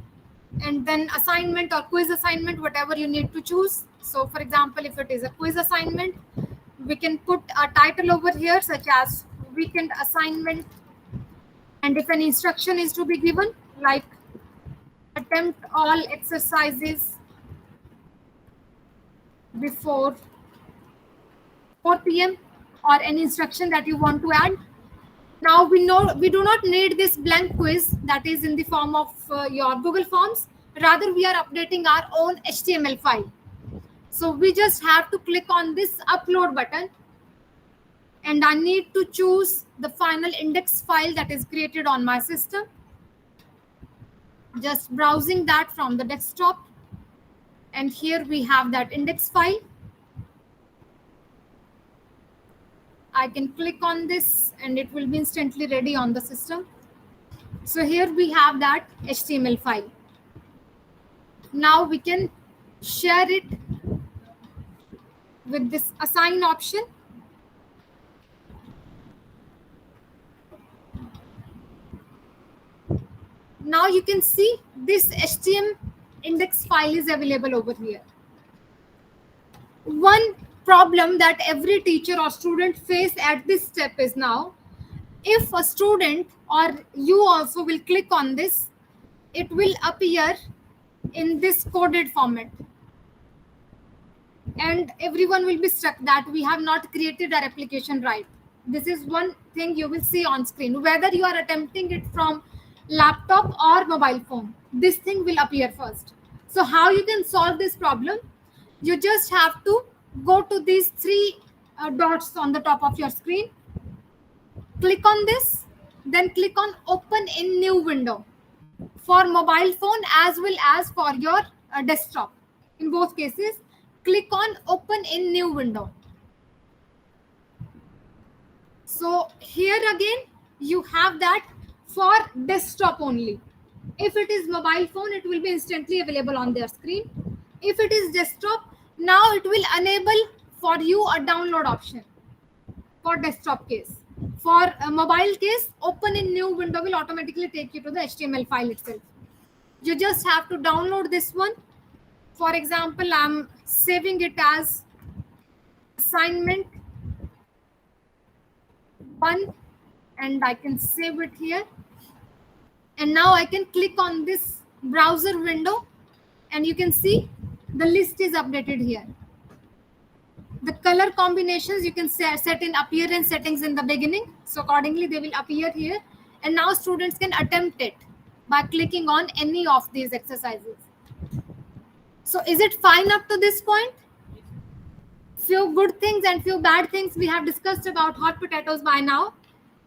and then assignment or quiz assignment, whatever you need to choose. So for example, if it is a quiz assignment, we can put a title over here such as weekend assignment, and if an instruction is to be given like attempt all exercises before 4 p.m. or any instruction that you want to add. Now we know we do not need this blank quiz that is in the form of your Google Forms. Rather, we are updating our own HTML file. So we just have to click on this upload button, and I need to choose the final index file that is created on my system. Just browsing that from the desktop, and here we have that index file. I can click on this and it will be instantly ready on the system. So here we have that HTML file. Now we can share it with this assign option. Now you can see this HTML index file is available over here. One problem that every teacher or student face at this step is now, if a student or you also will click on this, it will appear in this coded format, and everyone will be stuck that we have not created our application right. This is one thing you will see on screen. Whether you are attempting it from laptop or mobile phone, this thing will appear first. So how you can solve this problem? You just have to go to these three dots on the top of your screen. Click on this, then click on open in new window for mobile phone as well as for your desktop. In both cases, click on open in new window. So here again, you have that for desktop only. If it is mobile phone, it will be instantly available on their screen. If it is desktop, now it will enable for you a download option for desktop case. For a mobile case, open in new window will automatically take you to the HTML file itself. You just have to download this one. For example, I'm saving it as assignment 1, and I can save it here. And now I can click on this browser window, and you can see the list is updated here. The color combinations you can set in appearance settings in the beginning. So accordingly, they will appear here. And now students can attempt it by clicking on any of these exercises. So is it fine up to this point? few good things and few bad things we have discussed about hot potatoes by now.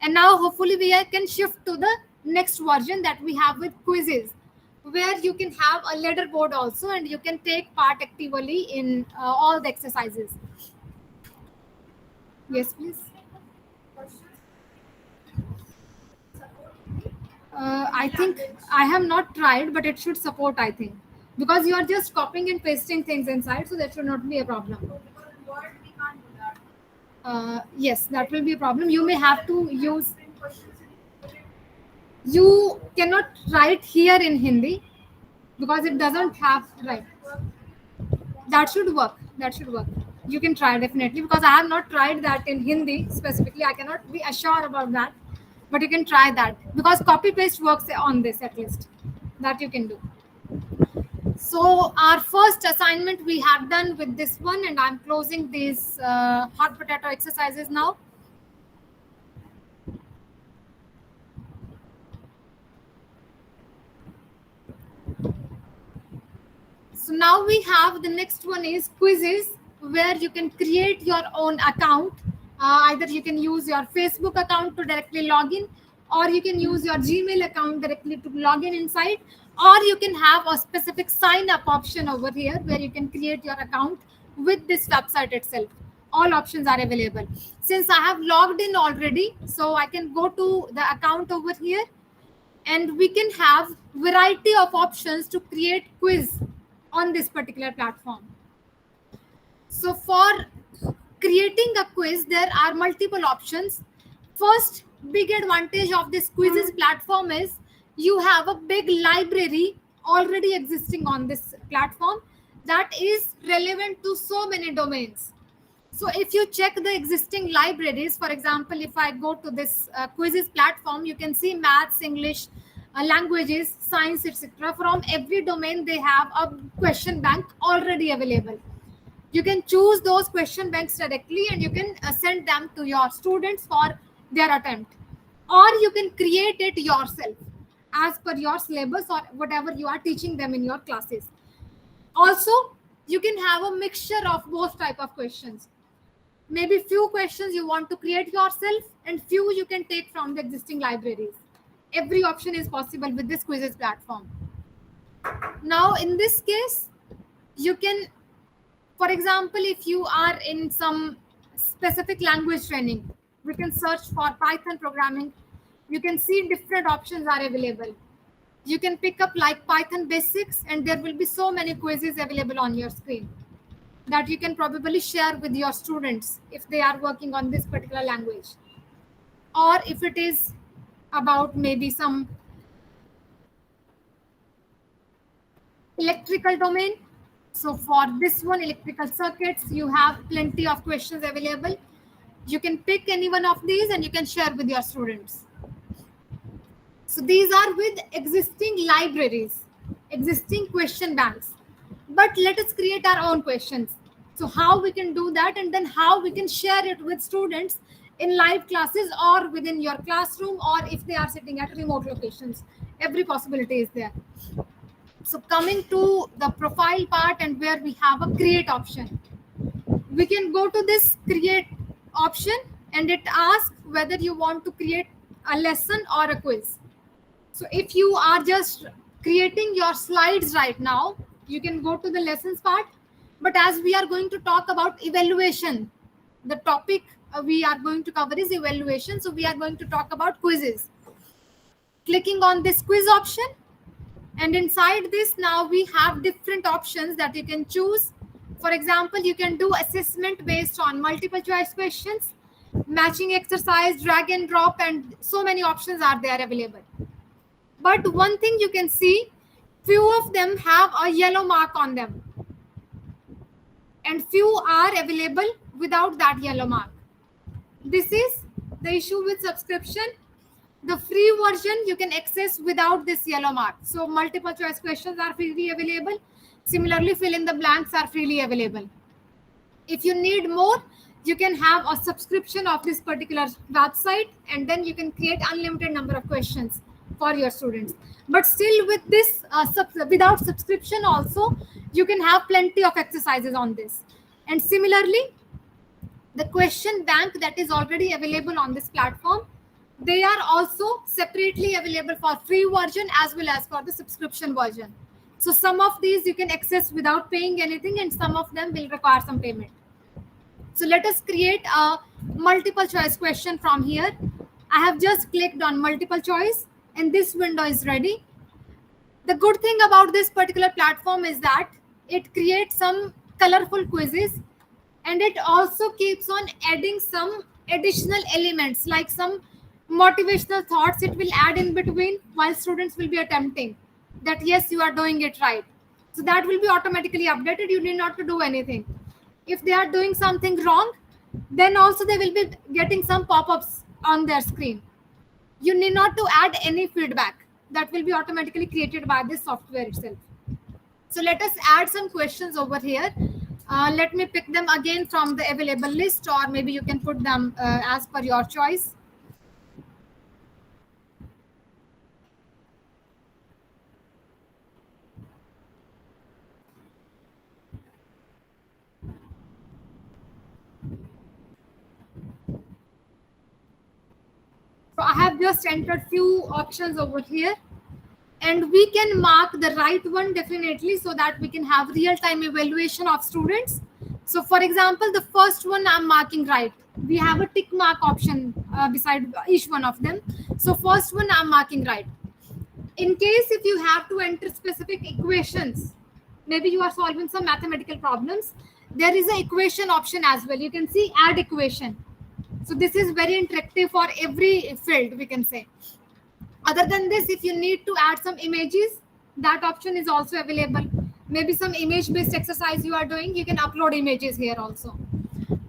And now hopefully we can shift to the next version that we have with quizzes, where you can have a leaderboard also and you can take part actively in all the exercises. Yes, please. I think I have not tried, but it should support, I think, because you are just copying and pasting things inside, so that should not be a problem. Yes, that will be a problem. You may have to use. You cannot write here in Hindi because it doesn't have right. That should work. That should work. You can try definitely, because I have not tried that in Hindi specifically. I cannot be assured about that, but you can try that because copy paste works on this at least. That you can do. So our first assignment we have done with this one, and I'm closing these hot potato exercises now. So now we have the next one is quizzes, where you can create your own account. Either you can use your Facebook account to directly log in, or you can use your Gmail account directly to log in inside, or you can have a specific sign up option over here where you can create your account with this website itself. All options are available. Since I have logged in already, so I can go to the account over here, and we can have variety of options to create quiz on this particular platform. So for creating a quiz, there are multiple options. First big advantage of this quizzes platform is you have a big library already existing on this platform that is relevant to so many domains. So if you check the existing libraries, for example, if I go to this quizzes platform, you can see maths, English, languages, science, etc. From every domain, they have a question bank already available. You can choose those question banks directly and you can send them to your students for their attempt. Or you can create it yourself as per your syllabus or whatever you are teaching them in your classes. Also, you can have a mixture of both type of questions. Maybe few questions you want to create yourself and few you can take from the existing libraries. Every option is possible with this quizzes platform. Now, in this case, you can, for example, if you are in some specific language training, we can search for Python programming. You can see different options are available. You can pick up like Python basics, and there will be so many quizzes available on your screen that you can probably share with your students if they are working on this particular language. Or if it is about maybe some electrical domain. So for this one, electrical circuits, you have plenty of questions available. You can pick any one of these and you can share with your students. So these are with existing libraries, existing question banks. But let us create our own questions. So how we can do that, and then how we can share it with students in live classes or within your classroom, or if they are sitting at remote locations. Every possibility is there. So coming to the profile part, and where we have a create option, we can go to this create option and it asks whether you want to create a lesson or a quiz. So if you are just creating your slides right now, you can go to the lessons part. But as we are going to talk about evaluation, the topic we are going to cover is evaluation. So we are going to talk about quizzes. Clicking on this quiz option, and inside this now we have different options that you can choose. For example, you can do assessment based on multiple choice questions, matching exercise, drag and drop, and so many options are there available. But one thing you can see, few of them have a yellow mark on them, and few are available without that yellow mark. This is the issue with subscription. The free version you can access without this yellow mark. So multiple choice questions are freely available. Similarly, fill in the blanks are freely available. If you need more, you can have a subscription of this particular website, and then you can create unlimited number of questions for your students. But still with this, without subscription also, you can have plenty of exercises on this. And similarly, The question bank that is already available on this platform, they are also separately available for free version as well as for the subscription version. So some of these you can access without paying anything, and some of them will require some payment. So let us create a multiple choice question from here. I have just clicked on multiple choice and this window is ready. The good thing about this particular platform is that it creates some colorful quizzes, and it also keeps on adding some additional elements like some motivational thoughts it will add in between while students will be attempting that yes, you are doing it right. So that will be automatically updated. You need not to do anything. If they are doing something wrong, then also they will be getting some pop-ups on their screen. You need not to add any feedback. That will be automatically created by this software itself. So let us add some questions over here. Let me pick them again from the available list, or maybe you can put them as per your choice. So I have just entered few options over here, and we can mark the right one definitely so that we can have real-time evaluation of students. So for example, the first one I'm marking right. We have a tick mark option beside each one of them. So first one I'm marking right. In case if you have to enter specific equations, maybe you are solving some mathematical problems, there is an equation option as well. You can see add equation. So this is very interactive for every field, we can say. Other than this, if you need to add some images, that option is also available. Maybe some image based exercise you are doing, you can upload images here also.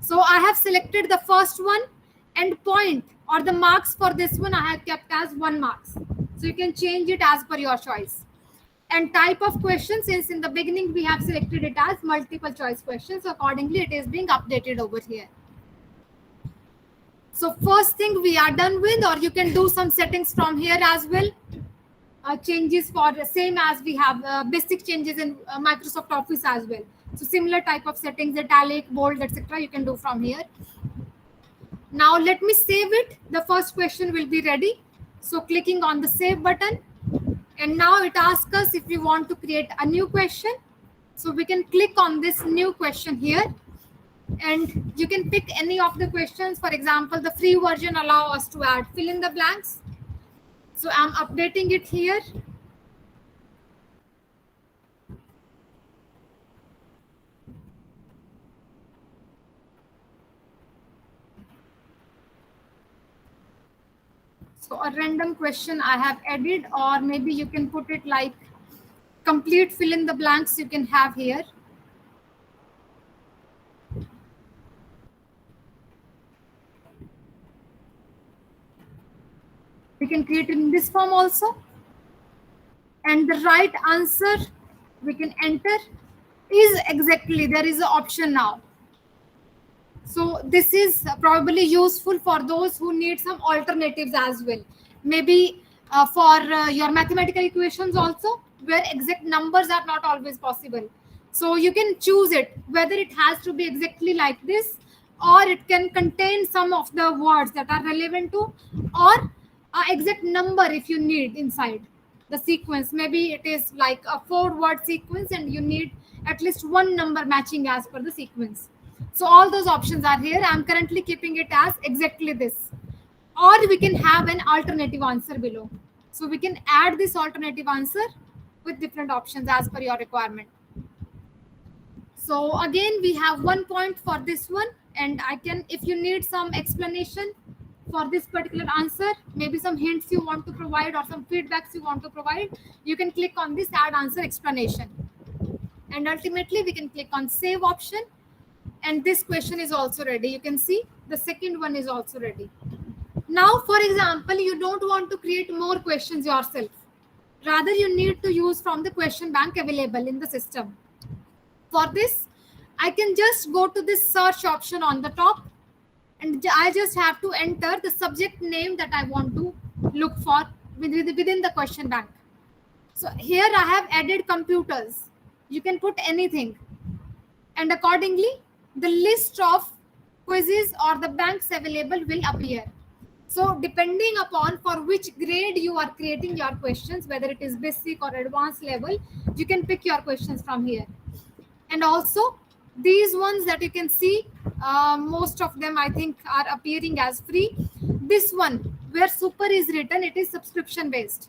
So I have selected the first one, and point or the marks for this one I have kept as 1 marks. So you can change it as per your choice. And type of question, since in the beginning we have selected it as multiple choice questions, so accordingly it is being updated over here. So first thing we are done with, or you can do some settings from here as well. Changes for the same as we have basic changes in Microsoft Office as well. So similar type of settings, italic, bold, etc. you can do from here. Now let me save it. The first question will be ready. So clicking on the save button, and now it asks us if we want to create a new question. So we can click on this new question here, and you can pick any of the questions. For example, the free version allow us to add fill in the blanks. So I'm updating it here. So a random question I have added, or maybe you can put it like complete fill in the blanks you can have here. We can create it in this form also. And the right answer we can enter is exactly, there is an option now. So this is probably useful for those who need some alternatives as well. Maybe for your mathematical equations also, where exact numbers are not always possible. So you can choose it, whether it has to be exactly like this, or it can contain some of the words that are relevant to, or exact number if you need inside the sequence. Maybe it is like a 4-word sequence and you need at least one number matching as per the sequence. So all those options are here. I'm currently keeping it as exactly this. Or we can have an alternative answer below. So we can add this alternative answer with different options as per your requirement. So again, we have 1 point for this one, and I can, if you need some explanation for this particular answer, maybe some hints you want to provide or some feedbacks you want to provide, you can click on this add answer explanation. And ultimately we can click on save option, and this question is also ready. You can see the second one is also ready. Now, for example, you don't want to create more questions yourself. Rather, you need to use from the question bank available in the system. For this, I can just go to this search option on the top, and I just have to enter the subject name that I want to look for within the question bank. So here I have added computers. You can put anything. And accordingly, the list of quizzes or the banks available will appear. So depending upon for which grade you are creating your questions, whether it is basic or advanced level, you can pick your questions from here. And also these ones that you can see, most of them I think are appearing as free. This one where super is written, it is subscription based.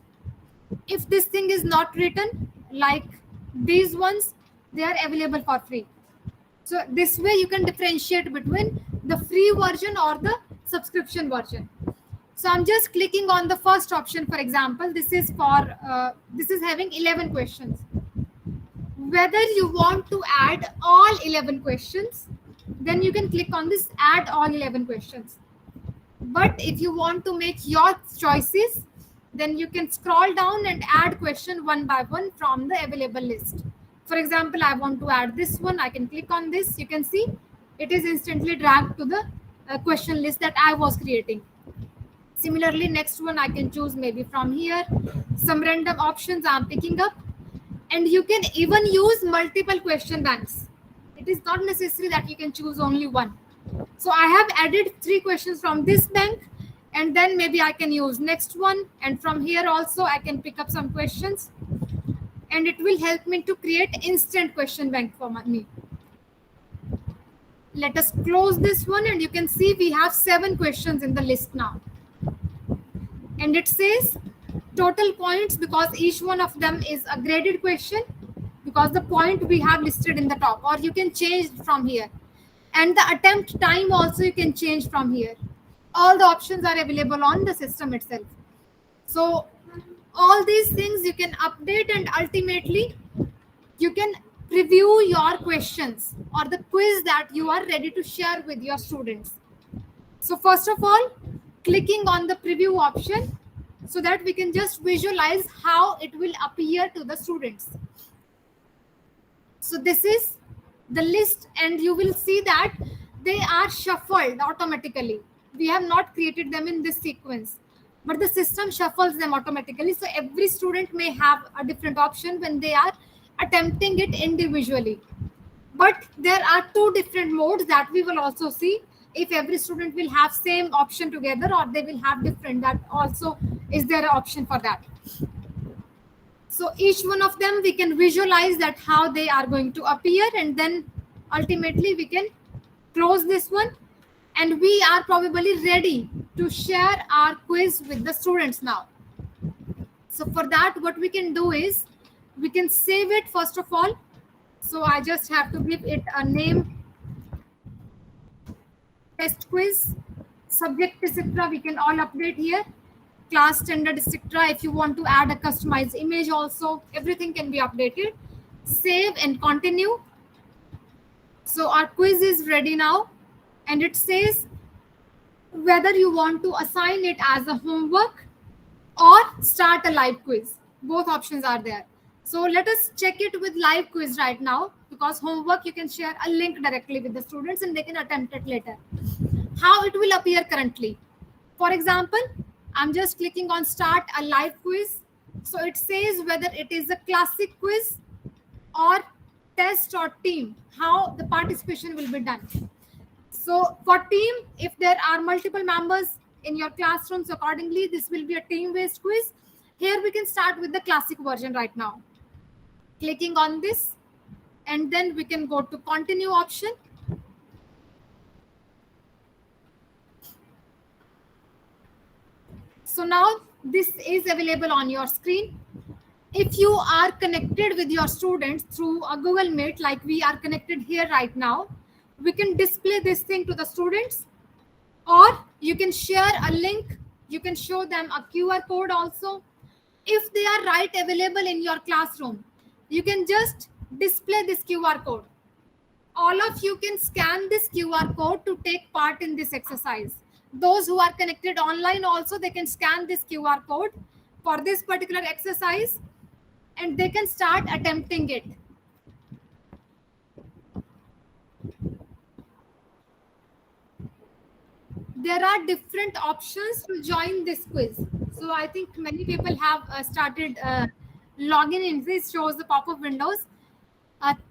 If this thing is not written like these ones, they are available for free. So this way you can differentiate between the free version or the subscription version. So I'm just clicking on the first option. For example, this is for this is having 11 questions. Whether you want to add all 11 questions, then you can click on this add all 11 questions. But if you want to make your choices, then you can scroll down and add question one by one from the available list. For example, I want to add this one. I can click on this. You can see it is instantly dragged to the question list that I was creating. Similarly, next one I can choose maybe from here. Some random options I'm picking up. And you can even use multiple question banks. It is not necessary that you can choose only one. So I have added 3 questions from this bank, and then maybe I can use next one. And from here also I can pick up some questions, and it will help me to create instant question bank for me. Let us close this one, and you can see we have 7 questions in the list now. And it says total points because each one of them is a graded question, because the point we have listed in the top, or you can change from here. And the attempt time also you can change from here. All the options are available on the system itself. So all these things you can update, and ultimately you can preview your questions or the quiz that you are ready to share with your students. So first of all, clicking on the preview option so that we can just visualize how it will appear to the students. So this is the list, and you will see that they are shuffled automatically. We have not created them in this sequence, but the system shuffles them automatically. So every student may have a different option when they are attempting it individually. But there are 2 different modes that we will also see, if every student will have same option together or they will have different. That also is there an option for that. So each one of them we can visualize that how they are going to appear, and then ultimately we can close this one, and we are probably ready to share our quiz with the students now. So for that, what we can do is we can save it first of all. So I just have to give it a name, test quiz, subject etc. We can all update here, class standard etc. If you want to add a customized image also, everything can be updated. Save and continue. So our quiz is ready now, and it says whether you want to assign it as a homework or start a live quiz. Both options are there. So let us check it with live quiz right now, because homework you can share a link directly with the students and they can attempt it later. How it will appear currently. For example, I'm just clicking on start a live quiz. So it says whether it is a classic quiz or test or team, how the participation will be done. So for team, if there are multiple members in your classrooms, accordingly, this will be a team-based quiz. Here we can start with the classic version right now. Clicking on this, and then we can go to continue option. So now this is available on your screen. If you are connected with your students through a Google Meet, like we are connected here right now, we can display this thing to the students, or you can share a link. You can show them a QR code also. If they are right available in your classroom, you can just display this QR code. All of you can scan this QR code to take part in this exercise. Those who are connected online also, they can scan this QR code for this particular exercise, and they can start attempting it. There are different options to join this quiz. So I think many people have started logging in. This shows the pop-up windows.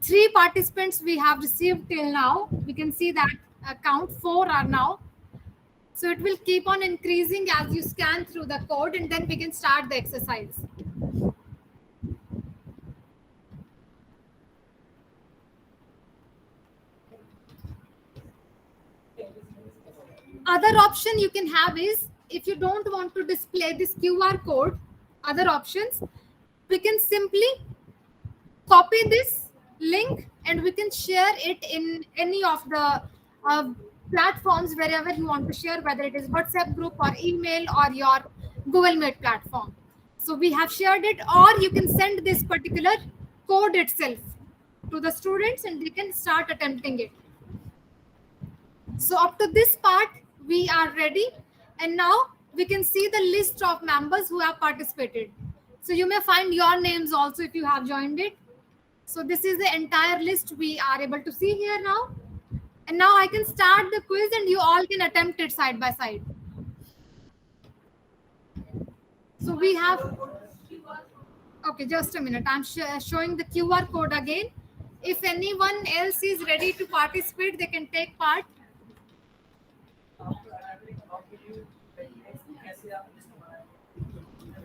3 participants we have received till now. We can see that count 4 are now. So it will keep on increasing as you scan through the code, and then we can start the exercise. Other option you can have is, if you don't want to display this QR code, other options, we can simply copy this link and we can share it in any of the uh, platforms wherever you want to share, whether it is WhatsApp group or email or your Google Meet platform. So we have shared it, or you can send this particular code itself to the students and they can start attempting it. So up to this part, we are ready. And now we can see the list of members who have participated. So you may find your names also if you have joined it. So this is the entire list we are able to see here now. And now I can start the quiz and you all can attempt it side by side. So we have, okay, just a minute. I'm showing the QR code again. If anyone else is ready to participate, they can take part.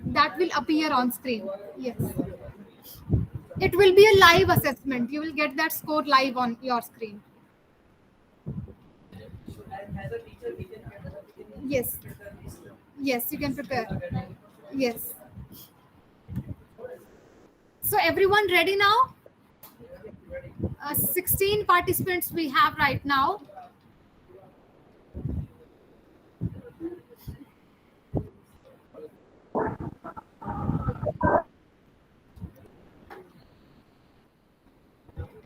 That will appear on screen. Yes. It will be a live assessment. You will get that score live on your screen. Yes. Yes, you can prepare. Yes. So everyone ready now? 16 participants we have right now.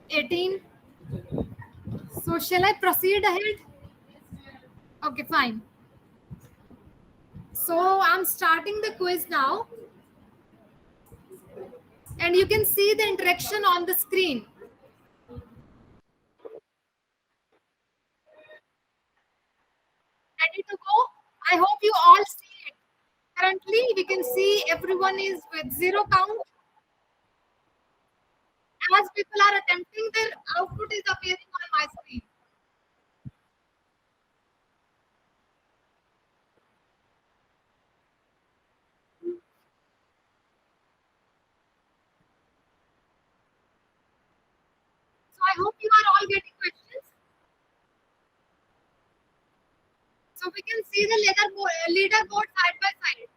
Eighteen. So shall I proceed ahead? Okay, fine. So I'm starting the quiz now. And you can see the interaction on the screen. Ready to go? I hope you all see it. Currently, we can see everyone is with zero count. As people are attempting, their output is appearing on my screen. So I hope you are all getting questions. So we can see the leaderboard side by side.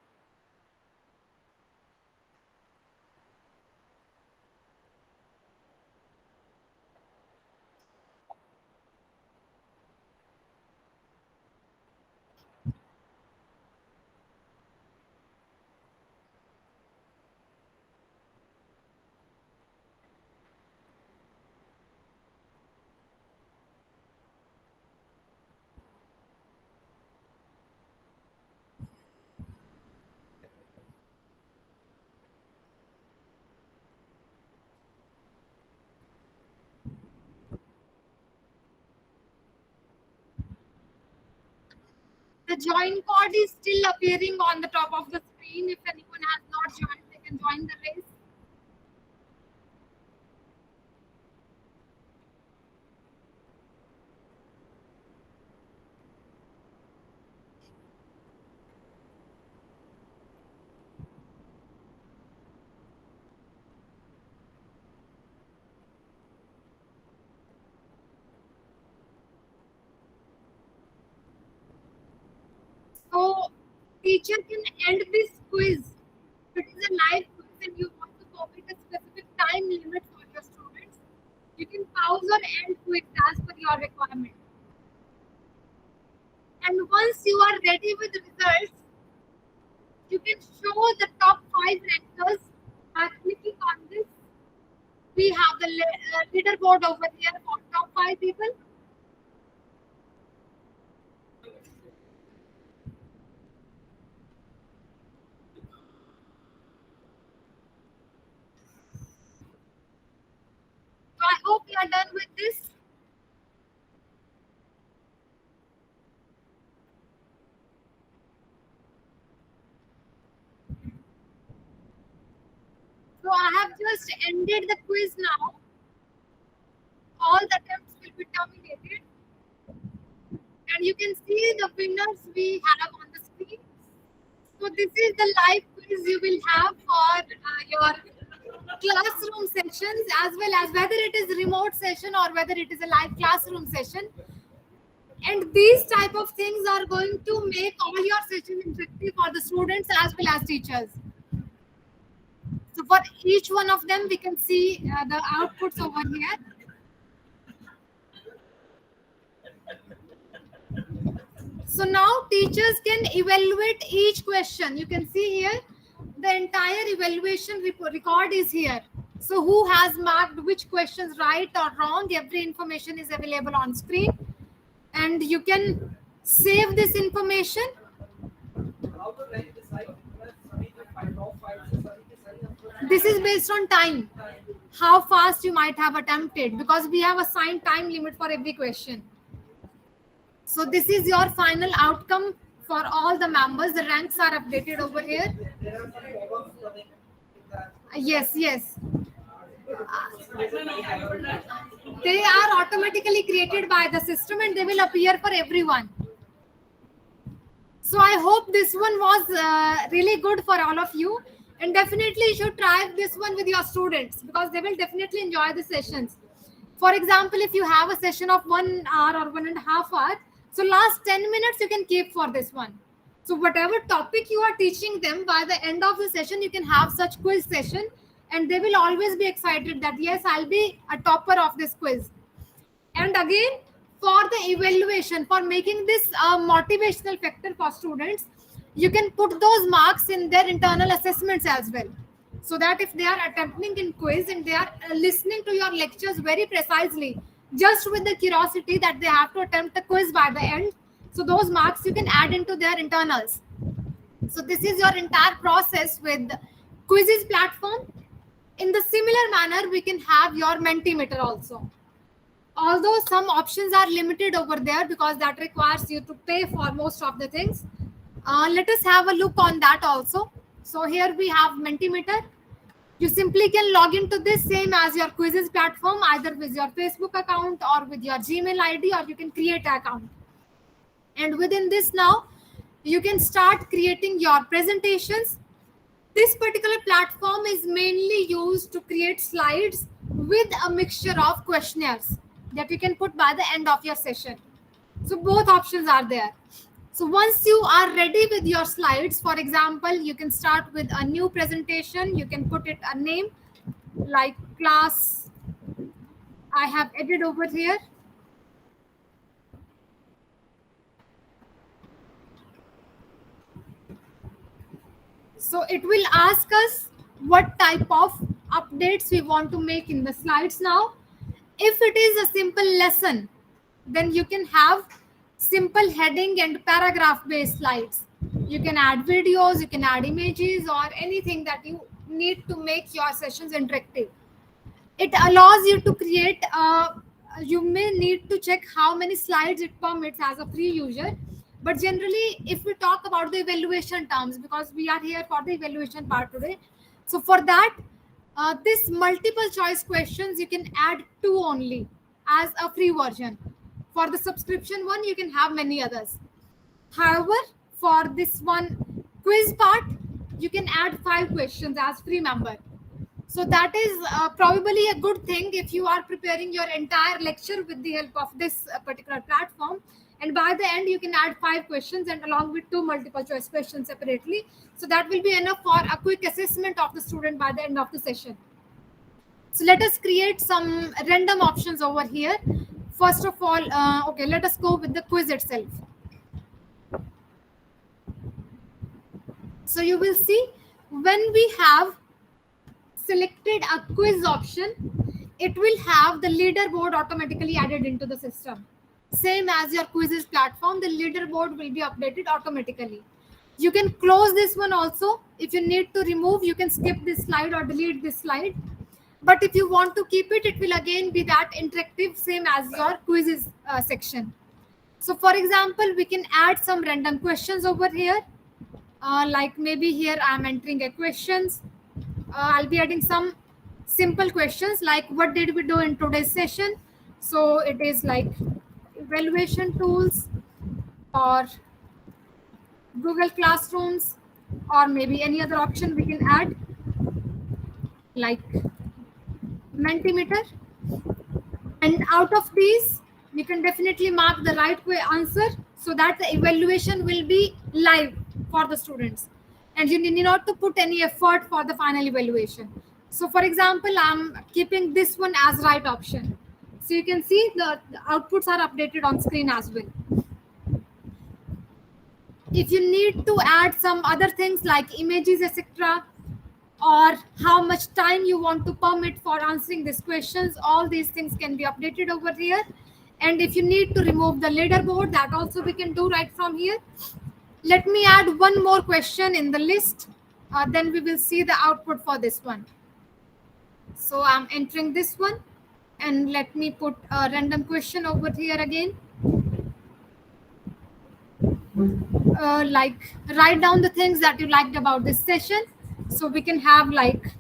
The join code is still appearing on the top of the screen. If anyone has not joined, they can join the race. So teacher can end this quiz. If it is a live quiz and you want to commit a specific time limit for your students, you can pause or end quiz as per your requirement. And once you are ready with the results, you can show the top 5 rankers by clicking on this. We have the leaderboard over here for top 5 people. So I hope you are done with this. So I have just ended the quiz now. All the attempts will be terminated. And you can see the winners we have on the screen. So this is the live quiz you will have for your classroom sessions, as well as whether it is remote session or whether it is a live classroom session. And these type of things are going to make all your session interactive for the students as well as teachers. So for each one of them, we can see the outputs over here. So now teachers can evaluate each question. You can see here the entire evaluation record is here. So who has marked which questions right or wrong, every information is available on screen. And you can save this information. This is based on time, how fast you might have attempted, because we have assigned time limit for every question. So this is your final outcome for all the members. The ranks are updated over here. Yes, yes. They are automatically created by the system and they will appear for everyone. So I hope this one was really good for all of you. And definitely you should try this one with your students because they will definitely enjoy the sessions. For example, if you have a session of 1 hour or 1.5 hours, so last 10 minutes you can keep for this one. So whatever topic you are teaching them, by the end of the session, you can have such quiz session and they will always be excited that yes, I'll be a topper of this quiz. And again, for the evaluation, for making this a motivational factor for students, you can put those marks in their internal assessments as well. So that if they are attempting in quiz and they are listening to your lectures very precisely, just with the curiosity that they have to attempt the quiz by the end, so those marks you can add into their internals. So this is your entire process with quizzes platform. In the similar manner, we can have your Mentimeter also. Although some options are limited over there because that requires you to pay for most of the things. Let us have a look on that also. So here we have Mentimeter. You simply can log into this same as your quizzes platform, either with your Facebook account or with your Gmail ID, or you can create an account. And within this now, you can start creating your presentations. This particular platform is mainly used to create slides with a mixture of questionnaires that you can put by the end of your session. So both options are there. So once you are ready with your slides, for example, you can start with a new presentation. You can put it a name like class. I have added over here. So it will ask us what type of updates we want to make in the slides now. If it is a simple lesson, then you can have simple heading and paragraph based slides. You can add videos, you can add images or anything that you need to make your sessions interactive. It allows you to create, you may need to check how many slides it permits as a free user. But generally, if we talk about the evaluation terms, because we are here for the evaluation part today. So for that, this multiple choice questions, you can add 2 only as a free version. For the subscription one, you can have many others. However, for this one quiz part, you can add 5 questions as free member. So that is probably a good thing if you are preparing your entire lecture with the help of this particular platform. And by the end, you can add 5 questions and along with 2 multiple choice questions separately. So that will be enough for a quick assessment of the student by the end of the session. So let us create some random options over here. First of all, okay, let us go with the quiz itself. So you will see when we have selected a quiz option, it will have the leaderboard automatically added into the system. Same as your quizzes platform, the leaderboard will be updated automatically. You can close this one also. If you need to remove, you can skip this slide or delete this slide. But if you want to keep it, it will again be that interactive, same as your quizzes section. So for example, we can add some random questions over here. Like maybe here I'm entering a questions. I'll be adding some simple questions like what did we do in today's session? So it is like evaluation tools. or Google Classrooms, or maybe any other option we can add like Mentimeter. And out of these, you can definitely mark the right way answer so that the evaluation will be live for the students. And you need not to put any effort for the final evaluation. So for example, I'm keeping this one as right option. So you can see the outputs are updated on screen as well. If you need to add some other things like images, etc., or how much time you want to permit for answering these questions, all these things can be updated over here. And if you need to remove the leaderboard, that also we can do right from here. Let me add one more question in the list, then we will see the output for this one. So I'm entering this one, and let me put a random question over here again. Like write down the things that you liked about this session. So we can have like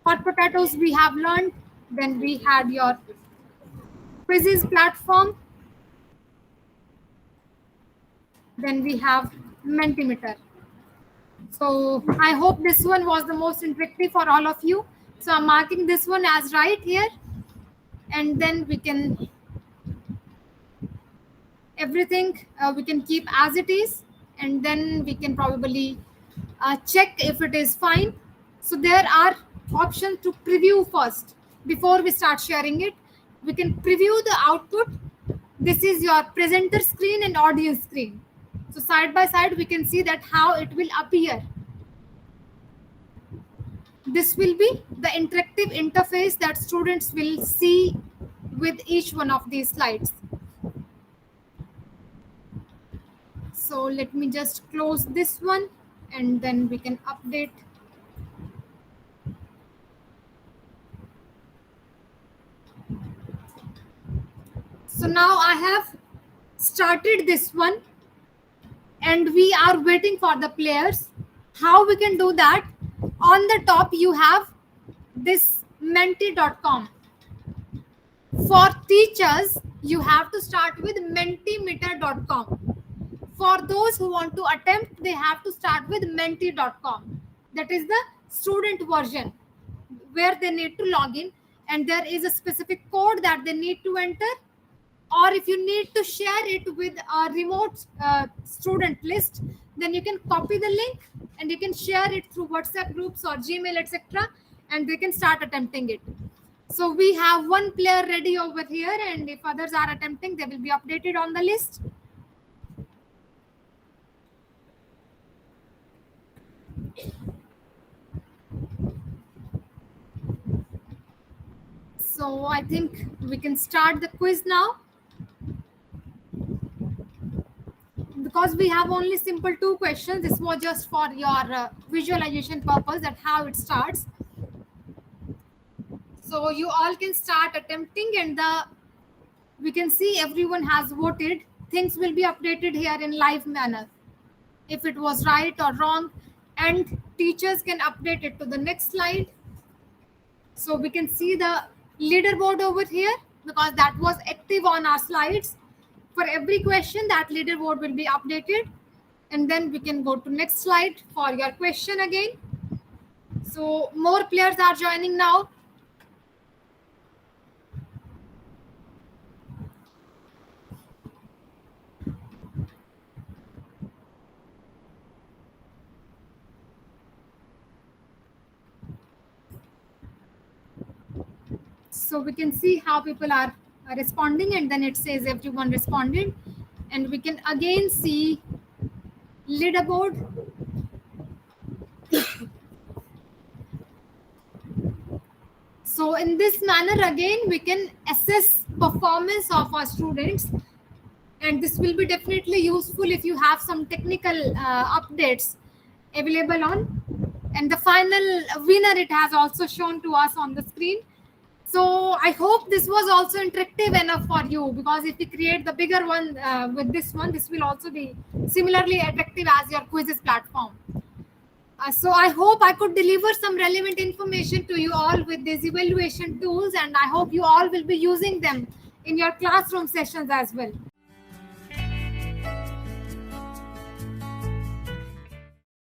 hot potatoes we have learned, then we had your quizzes platform, then we have Mentimeter. So I hope this one was the most interactive for all of you. So I'm marking this one as right here, and then we can everything we can keep as it is, and then we can probably check if it is fine. So there are options to preview first before we start sharing it. We can preview the output. This is your presenter screen and audience screen. So side by side, we can see that how it will appear. This will be the interactive interface that students will see with each one of these slides. So let me just close this one, and then we can update. So now I have started this one, and we are waiting for the players. How we can do that? On the top, you have this menti.com. For teachers, you have to start with mentimeter.com. For those who want to attempt, they have to start with menti.com. That is the student version where they need to log in, and there is a specific code that they need to enter. Or if you need to share it with a remote student list, then you can copy the link and you can share it through WhatsApp groups or Gmail, etc., and they can start attempting it. So we have one player ready over here, and if others are attempting, they will be updated on the list. So I think we can start the quiz now. Because we have only simple 2 questions, this was just for your visualization purpose, that how it starts. So you all can start attempting, and we can see everyone has voted. Things will be updated here in live manner, if it was right or wrong, and teachers can update it to the next slide. So we can see the leaderboard over here because that was active on our slides. For every question, that leaderboard will be updated, and then we can go to next slide for your question again. So more players are joining now. So we can see how people are responding, and then it says everyone responded, and we can again see leaderboard. So in this manner, again, we can assess performance of our students, and this will be definitely useful if you have some technical updates available on. And the final winner, it has also shown to us on the screen. So I hope this was also interactive enough for you, because if we create the bigger one with this one, this will also be similarly attractive as your quizzes platform. So I hope I could deliver some relevant information to you all with these evaluation tools, and I hope you all will be using them in your classroom sessions as well.